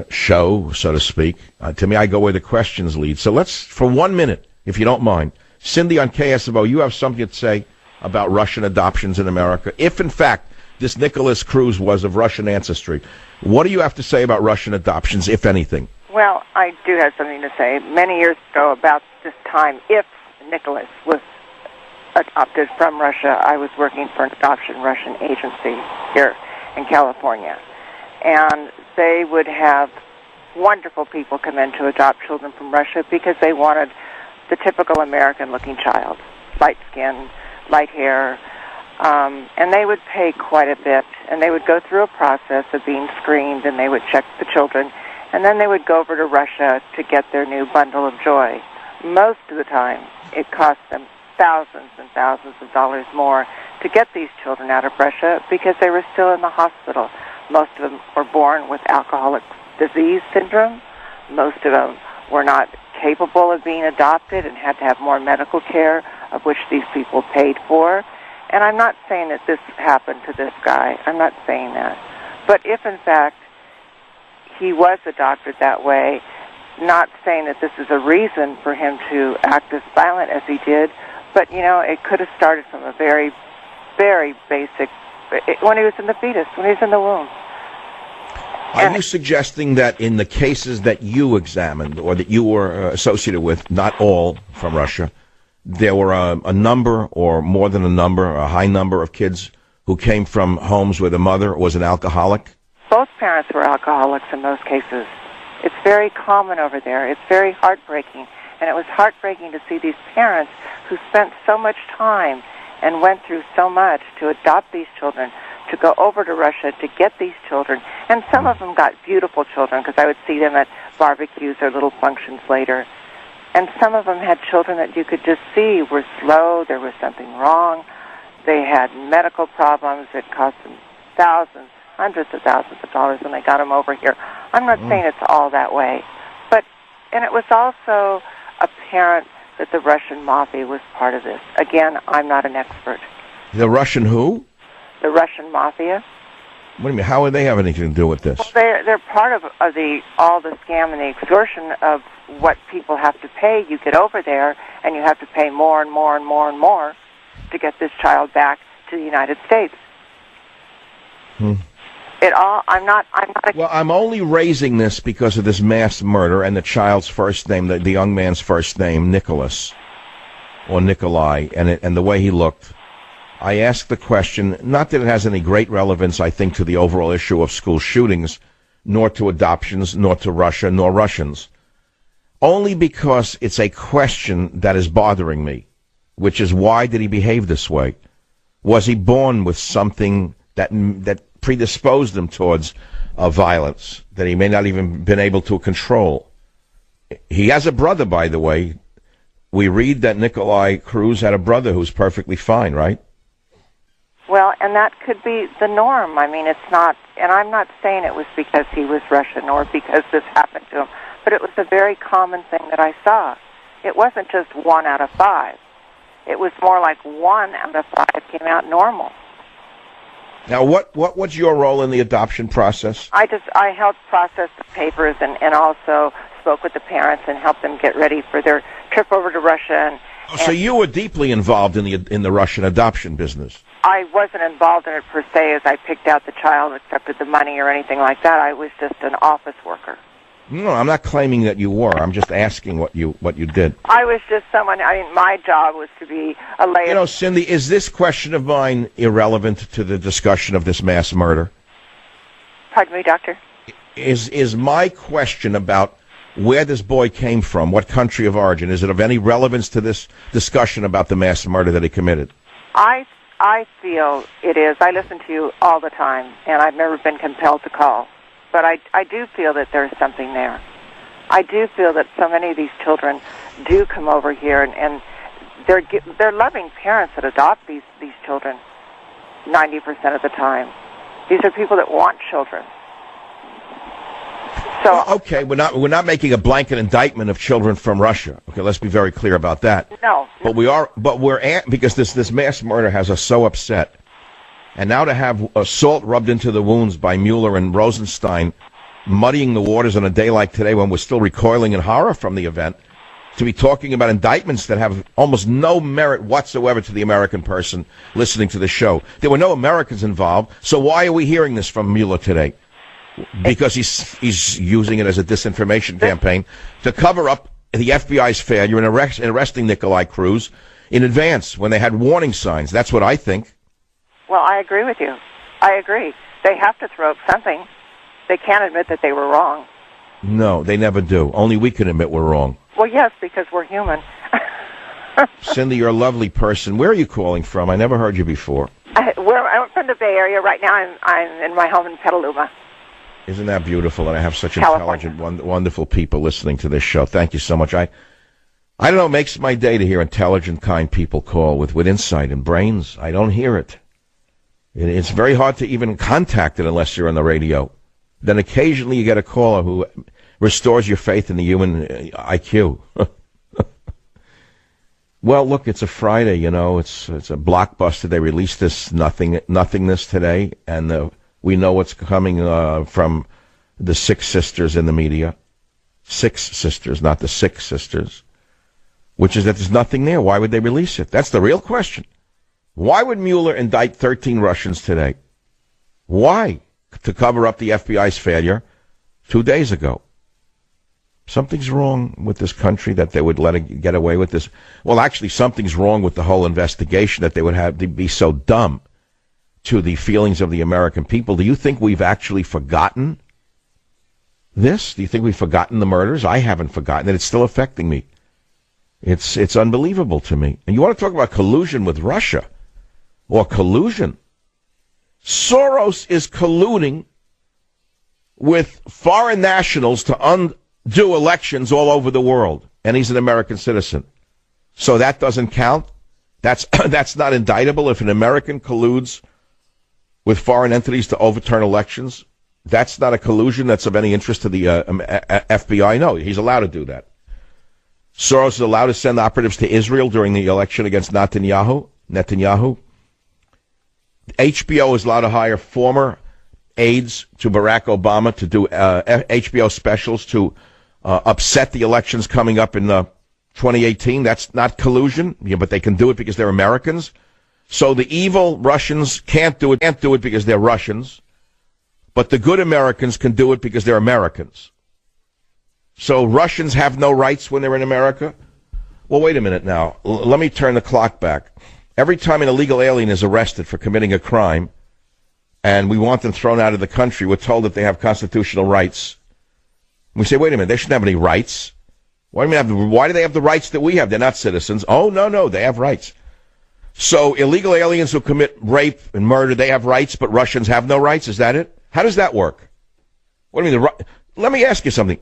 show, so to speak. To me, I go where the questions lead. So let's, for 1 minute, if you don't mind, Cindy on KSFO, you have something to say about Russian adoptions in America. If, in fact, this Nicholas Cruz was of Russian ancestry, what do you have to say about Russian adoptions, if anything? Well, I do have something to say. Many years ago, about this time, if Nicholas was adopted from Russia, I was working for an adoption Russian agency here in California. And they would have wonderful people come in to adopt children from Russia because they wanted the typical American-looking child, light skin, light hair, and they would pay quite a bit, and they would go through a process of being screened, and they would check the children, and then they would go over to Russia to get their new bundle of joy. Most of the time, it cost them thousands and thousands of dollars more to get these children out of Russia because they were still in the hospital. Most of them were born with alcoholic disease syndrome. Most of them were not capable of being adopted and had to have more medical care, of which these people paid for. And I'm not saying that this happened to this guy. I'm not saying that. But if, in fact, he was adopted that way, not saying that this is a reason for him to act as violent as he did, but, you know, it could have started from a very, very basic, when he was in the fetus, when he was in the womb. Are you suggesting that in the cases that you examined or that you were associated with, not all from Russia, there were a number or more than a number, a high number of kids who came from homes where the mother was an alcoholic? Both parents were alcoholics in most cases. It's very common over there. It's very heartbreaking. And it was heartbreaking to see these parents who spent so much time and went through so much to adopt these children, to go over to Russia to get these children. And some of them got beautiful children because I would see them at barbecues or little functions later. And some of them had children that you could just see were slow, there was something wrong. They had medical problems that cost them thousands, hundreds of thousands of dollars when they got them over here. I'm not saying it's all that way. And it was also apparent that the Russian mafia was part of this. Again, I'm not an expert. The Russian who? The Russian mafia. What do you mean? How would they have anything to do with this? Well, they're part of all the scam and the extortion of what people have to pay. You get over there, and you have to pay more and more and more and more to get this child back to the United States. Well, I'm only raising this because of this mass murder and the child's first name, the young man's first name, Nicholas, or Nikolai, and the way he looked. I ask the question, not that it has any great relevance, I think, to the overall issue of school shootings, nor to adoptions, nor to Russia, nor Russians. Only because it's a question that is bothering me, which is, why did he behave this way? Was he born with something that predisposed him towards violence that he may not even been able to control? He has a brother, by the way. We read that Nikolai Cruz had a brother who's perfectly fine, right? Well, and that could be the norm. I mean, it's not, and I'm not saying it was because he was Russian or because this happened to him, but it was a very common thing that I saw. It wasn't just 1 out of 5. It was more like 1 out of 5 came out normal. Now, what was your role in the adoption process? I helped process the papers and also spoke with the parents and helped them get ready for their trip over to Russia. So you were deeply involved in the Russian adoption business. I wasn't involved in it per se as I picked out the child, accepted the money or anything like that. I was just an office worker. No, I'm not claiming that you were. I'm just asking what you did. I was just someone, I mean, my job was to be a lay. You know, Cindy, is this question of mine irrelevant to the discussion of this mass murder? Pardon me, Doctor? Is my question about where this boy came from, what country of origin, is it of any relevance to this discussion about the mass murder that he committed? I feel it is. I listen to you all the time, and I've never been compelled to call. But I do feel that there's something there. I do feel that so many of these children do come over here, and they're loving parents that adopt these children 90% of the time. These are people that want children. So well, okay, we're not making a blanket indictment of children from Russia. Okay, let's be very clear about that. No. But because this mass murder has us so upset. And now to have salt rubbed into the wounds by Mueller and Rosenstein, muddying the waters on a day like today when we're still recoiling in horror from the event, to be talking about indictments that have almost no merit whatsoever to the American person listening to the show. There were no Americans involved, so why are we hearing this from Mueller today? Because he's using it as a disinformation campaign to cover up the FBI's failure in arresting Nikolai Cruz in advance when they had warning signs. That's what I think. Well, I agree with you. I agree. They have to throw up something. They can't admit that they were wrong. No, they never do. Only we can admit we're wrong. Well, yes, because we're human. Cindy, you're a lovely person. Where are you calling from? I never heard you before. I'm from the Bay Area. Right now I'm in my home in Petaluma. Isn't that beautiful? And I have such intelligent, wonderful people listening to this show. Thank you so much. I don't know, it makes my day to hear intelligent, kind people call with insight and brains. I don't hear it. It's very hard to even contact it unless you're on the radio. Then occasionally you get a caller who restores your faith in the human IQ. Well, look, it's a Friday, you know. It's a blockbuster. They released this nothingness today, and we know what's coming from the Six Sisters in the media. Six Sisters, not the Six Sisters. Which is that there's nothing there. Why would they release it? That's the real question. Why would Mueller indict 13 Russians today? Why? To cover up the FBI's failure 2 days ago. Something's wrong with this country that they would let it get away with this. Well, actually, something's wrong with the whole investigation that they would have to be so dumb to the feelings of the American people. Do you think we've actually forgotten this? Do you think we've forgotten the murders? I haven't forgotten it. It's still affecting me. It's unbelievable to me. And you want to talk about collusion with Russia? Or collusion? Soros is colluding with foreign nationals to undo elections all over the world. And he's an American citizen. So that doesn't count? That's not indictable if an American colludes with foreign entities to overturn elections? That's not a collusion that's of any interest to the FBI? No, he's allowed to do that. Soros is allowed to send operatives to Israel during the election against Netanyahu. HBO is allowed to hire former aides to Barack Obama to do HBO specials to upset the elections coming up in 2018. That's not collusion, but they can do it because they're Americans. So the evil Russians can't do it because they're Russians, but the good Americans can do it because they're Americans. So Russians have no rights when they're in America? Well, wait a minute now. Let me turn the clock back. Every time an illegal alien is arrested for committing a crime, and we want them thrown out of the country, we're told that they have constitutional rights. We say, wait a minute, they shouldn't have any rights. Why do they have the rights that we have? They're not citizens. Oh, no, they have rights. So illegal aliens who commit rape and murder, they have rights, but Russians have no rights? Is that it? How does that work? What do you mean? Let me ask you something.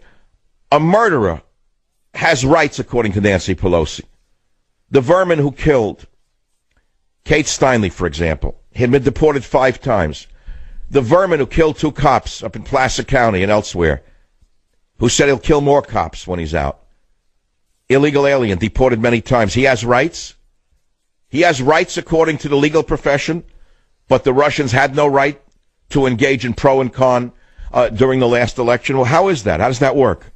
A murderer has rights according to Nancy Pelosi. The vermin who killed Kate Steinle, for example, had been deported 5 times. The vermin who killed 2 cops up in Placer County and elsewhere, who said he'll kill more cops when he's out. Illegal alien, deported many times. He has rights. He has rights according to the legal profession, but the Russians had no right to engage in pro and con during the last election. Well, how is that? How does that work?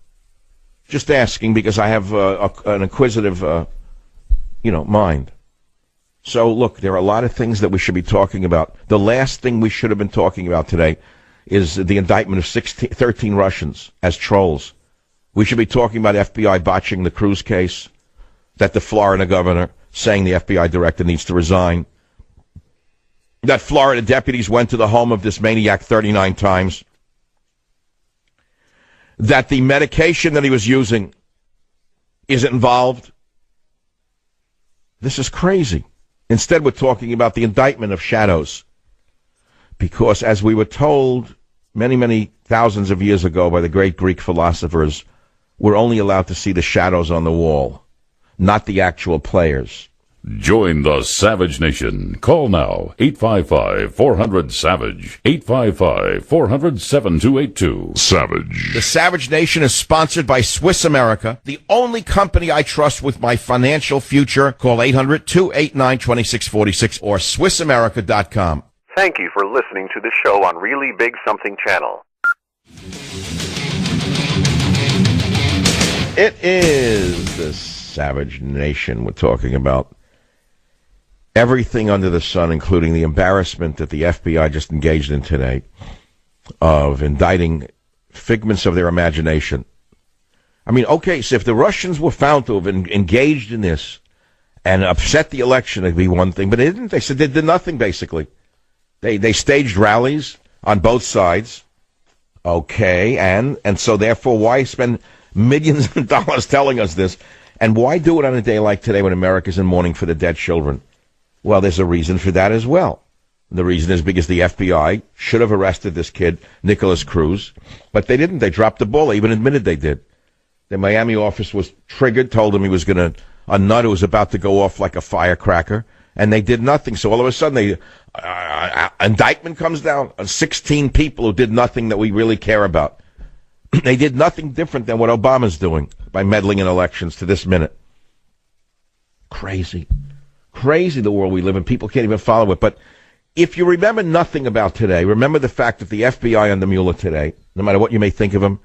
Just asking because I have an inquisitive, mind. So, look, there are a lot of things that we should be talking about. The last thing we should have been talking about today is the indictment of 13 Russians as trolls. We should be talking about FBI botching the Cruz case, that the Florida governor saying the FBI director needs to resign, that Florida deputies went to the home of this maniac 39 times, that the medication that he was using isn't involved. This is crazy. Instead, we're talking about the indictment of shadows. Because as we were told many, many thousands of years ago by the great Greek philosophers, we're only allowed to see the shadows on the wall, not the actual players. Join the Savage Nation. Call now, 855-400-SAVAGE, 855-400-7282. Savage. The Savage Nation is sponsored by Swiss America, the only company I trust with my financial future. Call 800-289-2646 or SwissAmerica.com. Thank you for listening to the show on Really Big Something Channel. It is the Savage Nation. We're talking about everything under the sun, including the embarrassment that the FBI just engaged in today of indicting figments of their imagination. I mean, okay, so if the Russians were found to have engaged in this and upset the election, it'd be one thing, but they didn't. They said they did nothing, basically. They staged rallies on both sides. Okay, and so therefore, why spend millions of dollars telling us this? And why do it on a day like today when America's in mourning for the dead children? Well, there's a reason for that as well. The reason is because the FBI should have arrested this kid, Nicholas Cruz, but they didn't. They dropped the ball. They even admitted they did. The Miami office was triggered, told him he was a nut who was about to go off like a firecracker, and they did nothing. So all of a sudden, indictment comes down on 16 people who did nothing that we really care about. They did nothing different than what Obama's doing by meddling in elections to this minute. Crazy. Crazy the world we live in. People can't even follow it. But if you remember nothing about today, remember the fact that the FBI under Mueller today, no matter what you may think of them,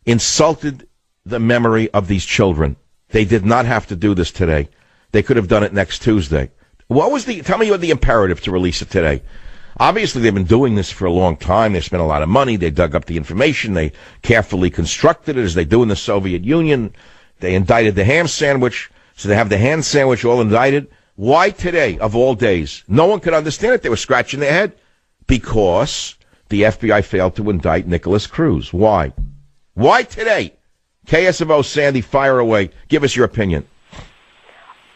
insulted the memory of these children. They did not have to do this today. They could have done it next Tuesday. Tell me what the imperative to release it today. Obviously, they've been doing this for a long time. They spent a lot of money. They dug up the information. They carefully constructed it as they do in the Soviet Union. They indicted the ham sandwich. So they have the ham sandwich all indicted. Why today, of all days? No one could understand it. They were scratching their head. Because the FBI failed to indict Nicholas Cruz. Why? Why today? KSFO, Sandy, fire away. Give us your opinion.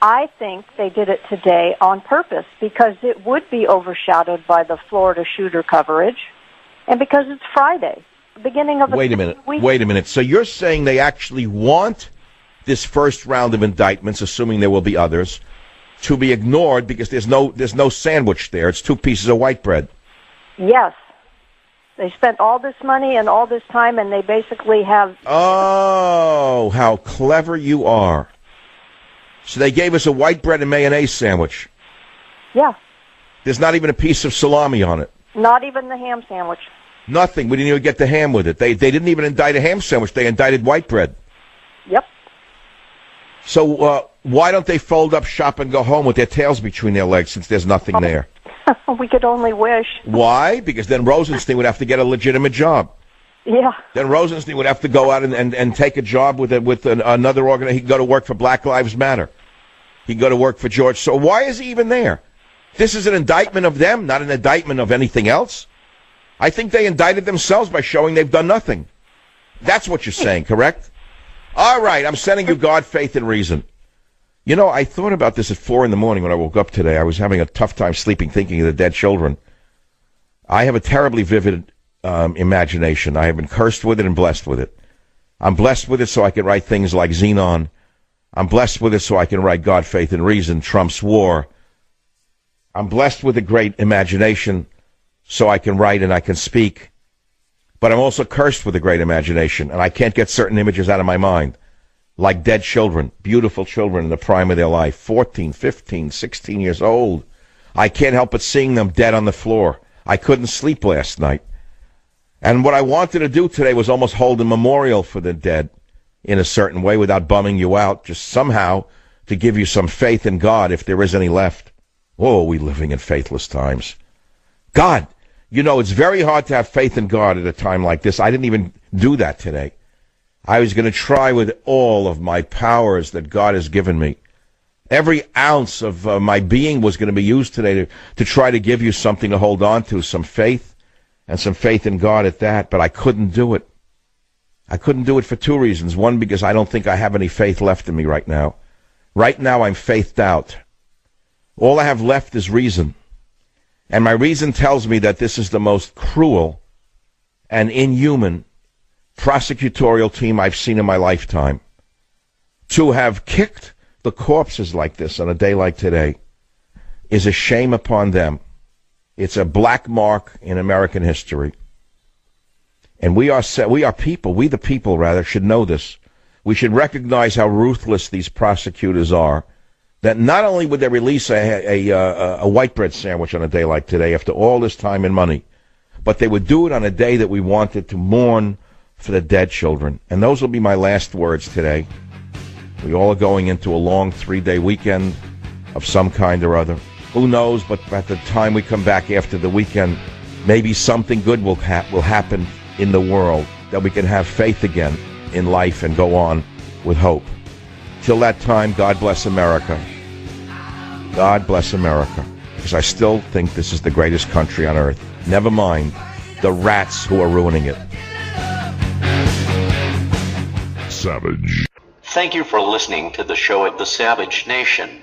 I think they did it today on purpose because it would be overshadowed by the Florida shooter coverage and because it's Friday, the beginning of the Wait a minute. So you're saying they actually want this first round of indictments, assuming there will be others, to be ignored because there's no sandwich there. It's two pieces of white bread. Yes. They spent all this money and all this time, and they basically have... Oh, how clever you are. So they gave us a white bread and mayonnaise sandwich. Yeah. There's not even a piece of salami on it. Not even the ham sandwich. Nothing. We didn't even get the ham with it. They didn't even indict a ham sandwich. They indicted white bread. Yep. So why don't they fold up shop and go home with their tails between their legs since there's nothing there? We could only wish. Why? Because then Rosenstein would have to get a legitimate job. Yeah. Then Rosenstein would have to go out and take a job with another organization. He could go to work for Black Lives Matter. He could go to work for George. So why is he even there? This is an indictment of them, not an indictment of anything else. I think they indicted themselves by showing they've done nothing. That's what you're saying, correct? All right, I'm sending you God, faith, and reason. You know, I thought about this at 4 a.m. when I woke up today. I was having a tough time sleeping, thinking of the dead children. I have a terribly vivid imagination. I have been cursed with it and blessed with it. I'm blessed with it so I can write things like Xenon. I'm blessed with it so I can write God, Faith, and Reason, Trump's War. I'm blessed with a great imagination so I can write and I can speak. But I'm also cursed with a great imagination, and I can't get certain images out of my mind, like dead children, beautiful children in the prime of their life, 14, 15, 16 years old. I can't help but seeing them dead on the floor. I couldn't sleep last night. And what I wanted to do today was almost hold a memorial for the dead in a certain way without bumming you out, just somehow to give you some faith in God if there is any left. Oh, are we living in faithless times? God, you know, it's very hard to have faith in God at a time like this. I didn't even do that today. I was going to try with all of my powers that God has given me. Every ounce of my being was going to be used today to try to give you something to hold on to, some faith, and some faith in God at that, but I couldn't do it. I couldn't do it for two reasons. One, because I don't think I have any faith left in me right now. Right now, I'm faithed out. All I have left is reason. And my reason tells me that this is the most cruel and inhuman prosecutorial team I've seen in my lifetime. To have kicked the corpses like this on a day like today is a shame upon them. It's a black mark in American history. And we the people, should know this. We should recognize how ruthless these prosecutors are. That not only would they release a white bread sandwich on a day like today after all this time and money, but they would do it on a day that we wanted to mourn for the dead children. And those will be my last words today. We all are going into a long 3-day weekend of some kind or other. Who knows, but at the time we come back after the weekend, maybe something good will happen in the world, that we can have faith again in life and go on with hope. Till that time, God bless America. God bless America. Because I still think this is the greatest country on earth. Never mind the rats who are ruining it. Savage. Thank you for listening to the show at the Savage Nation.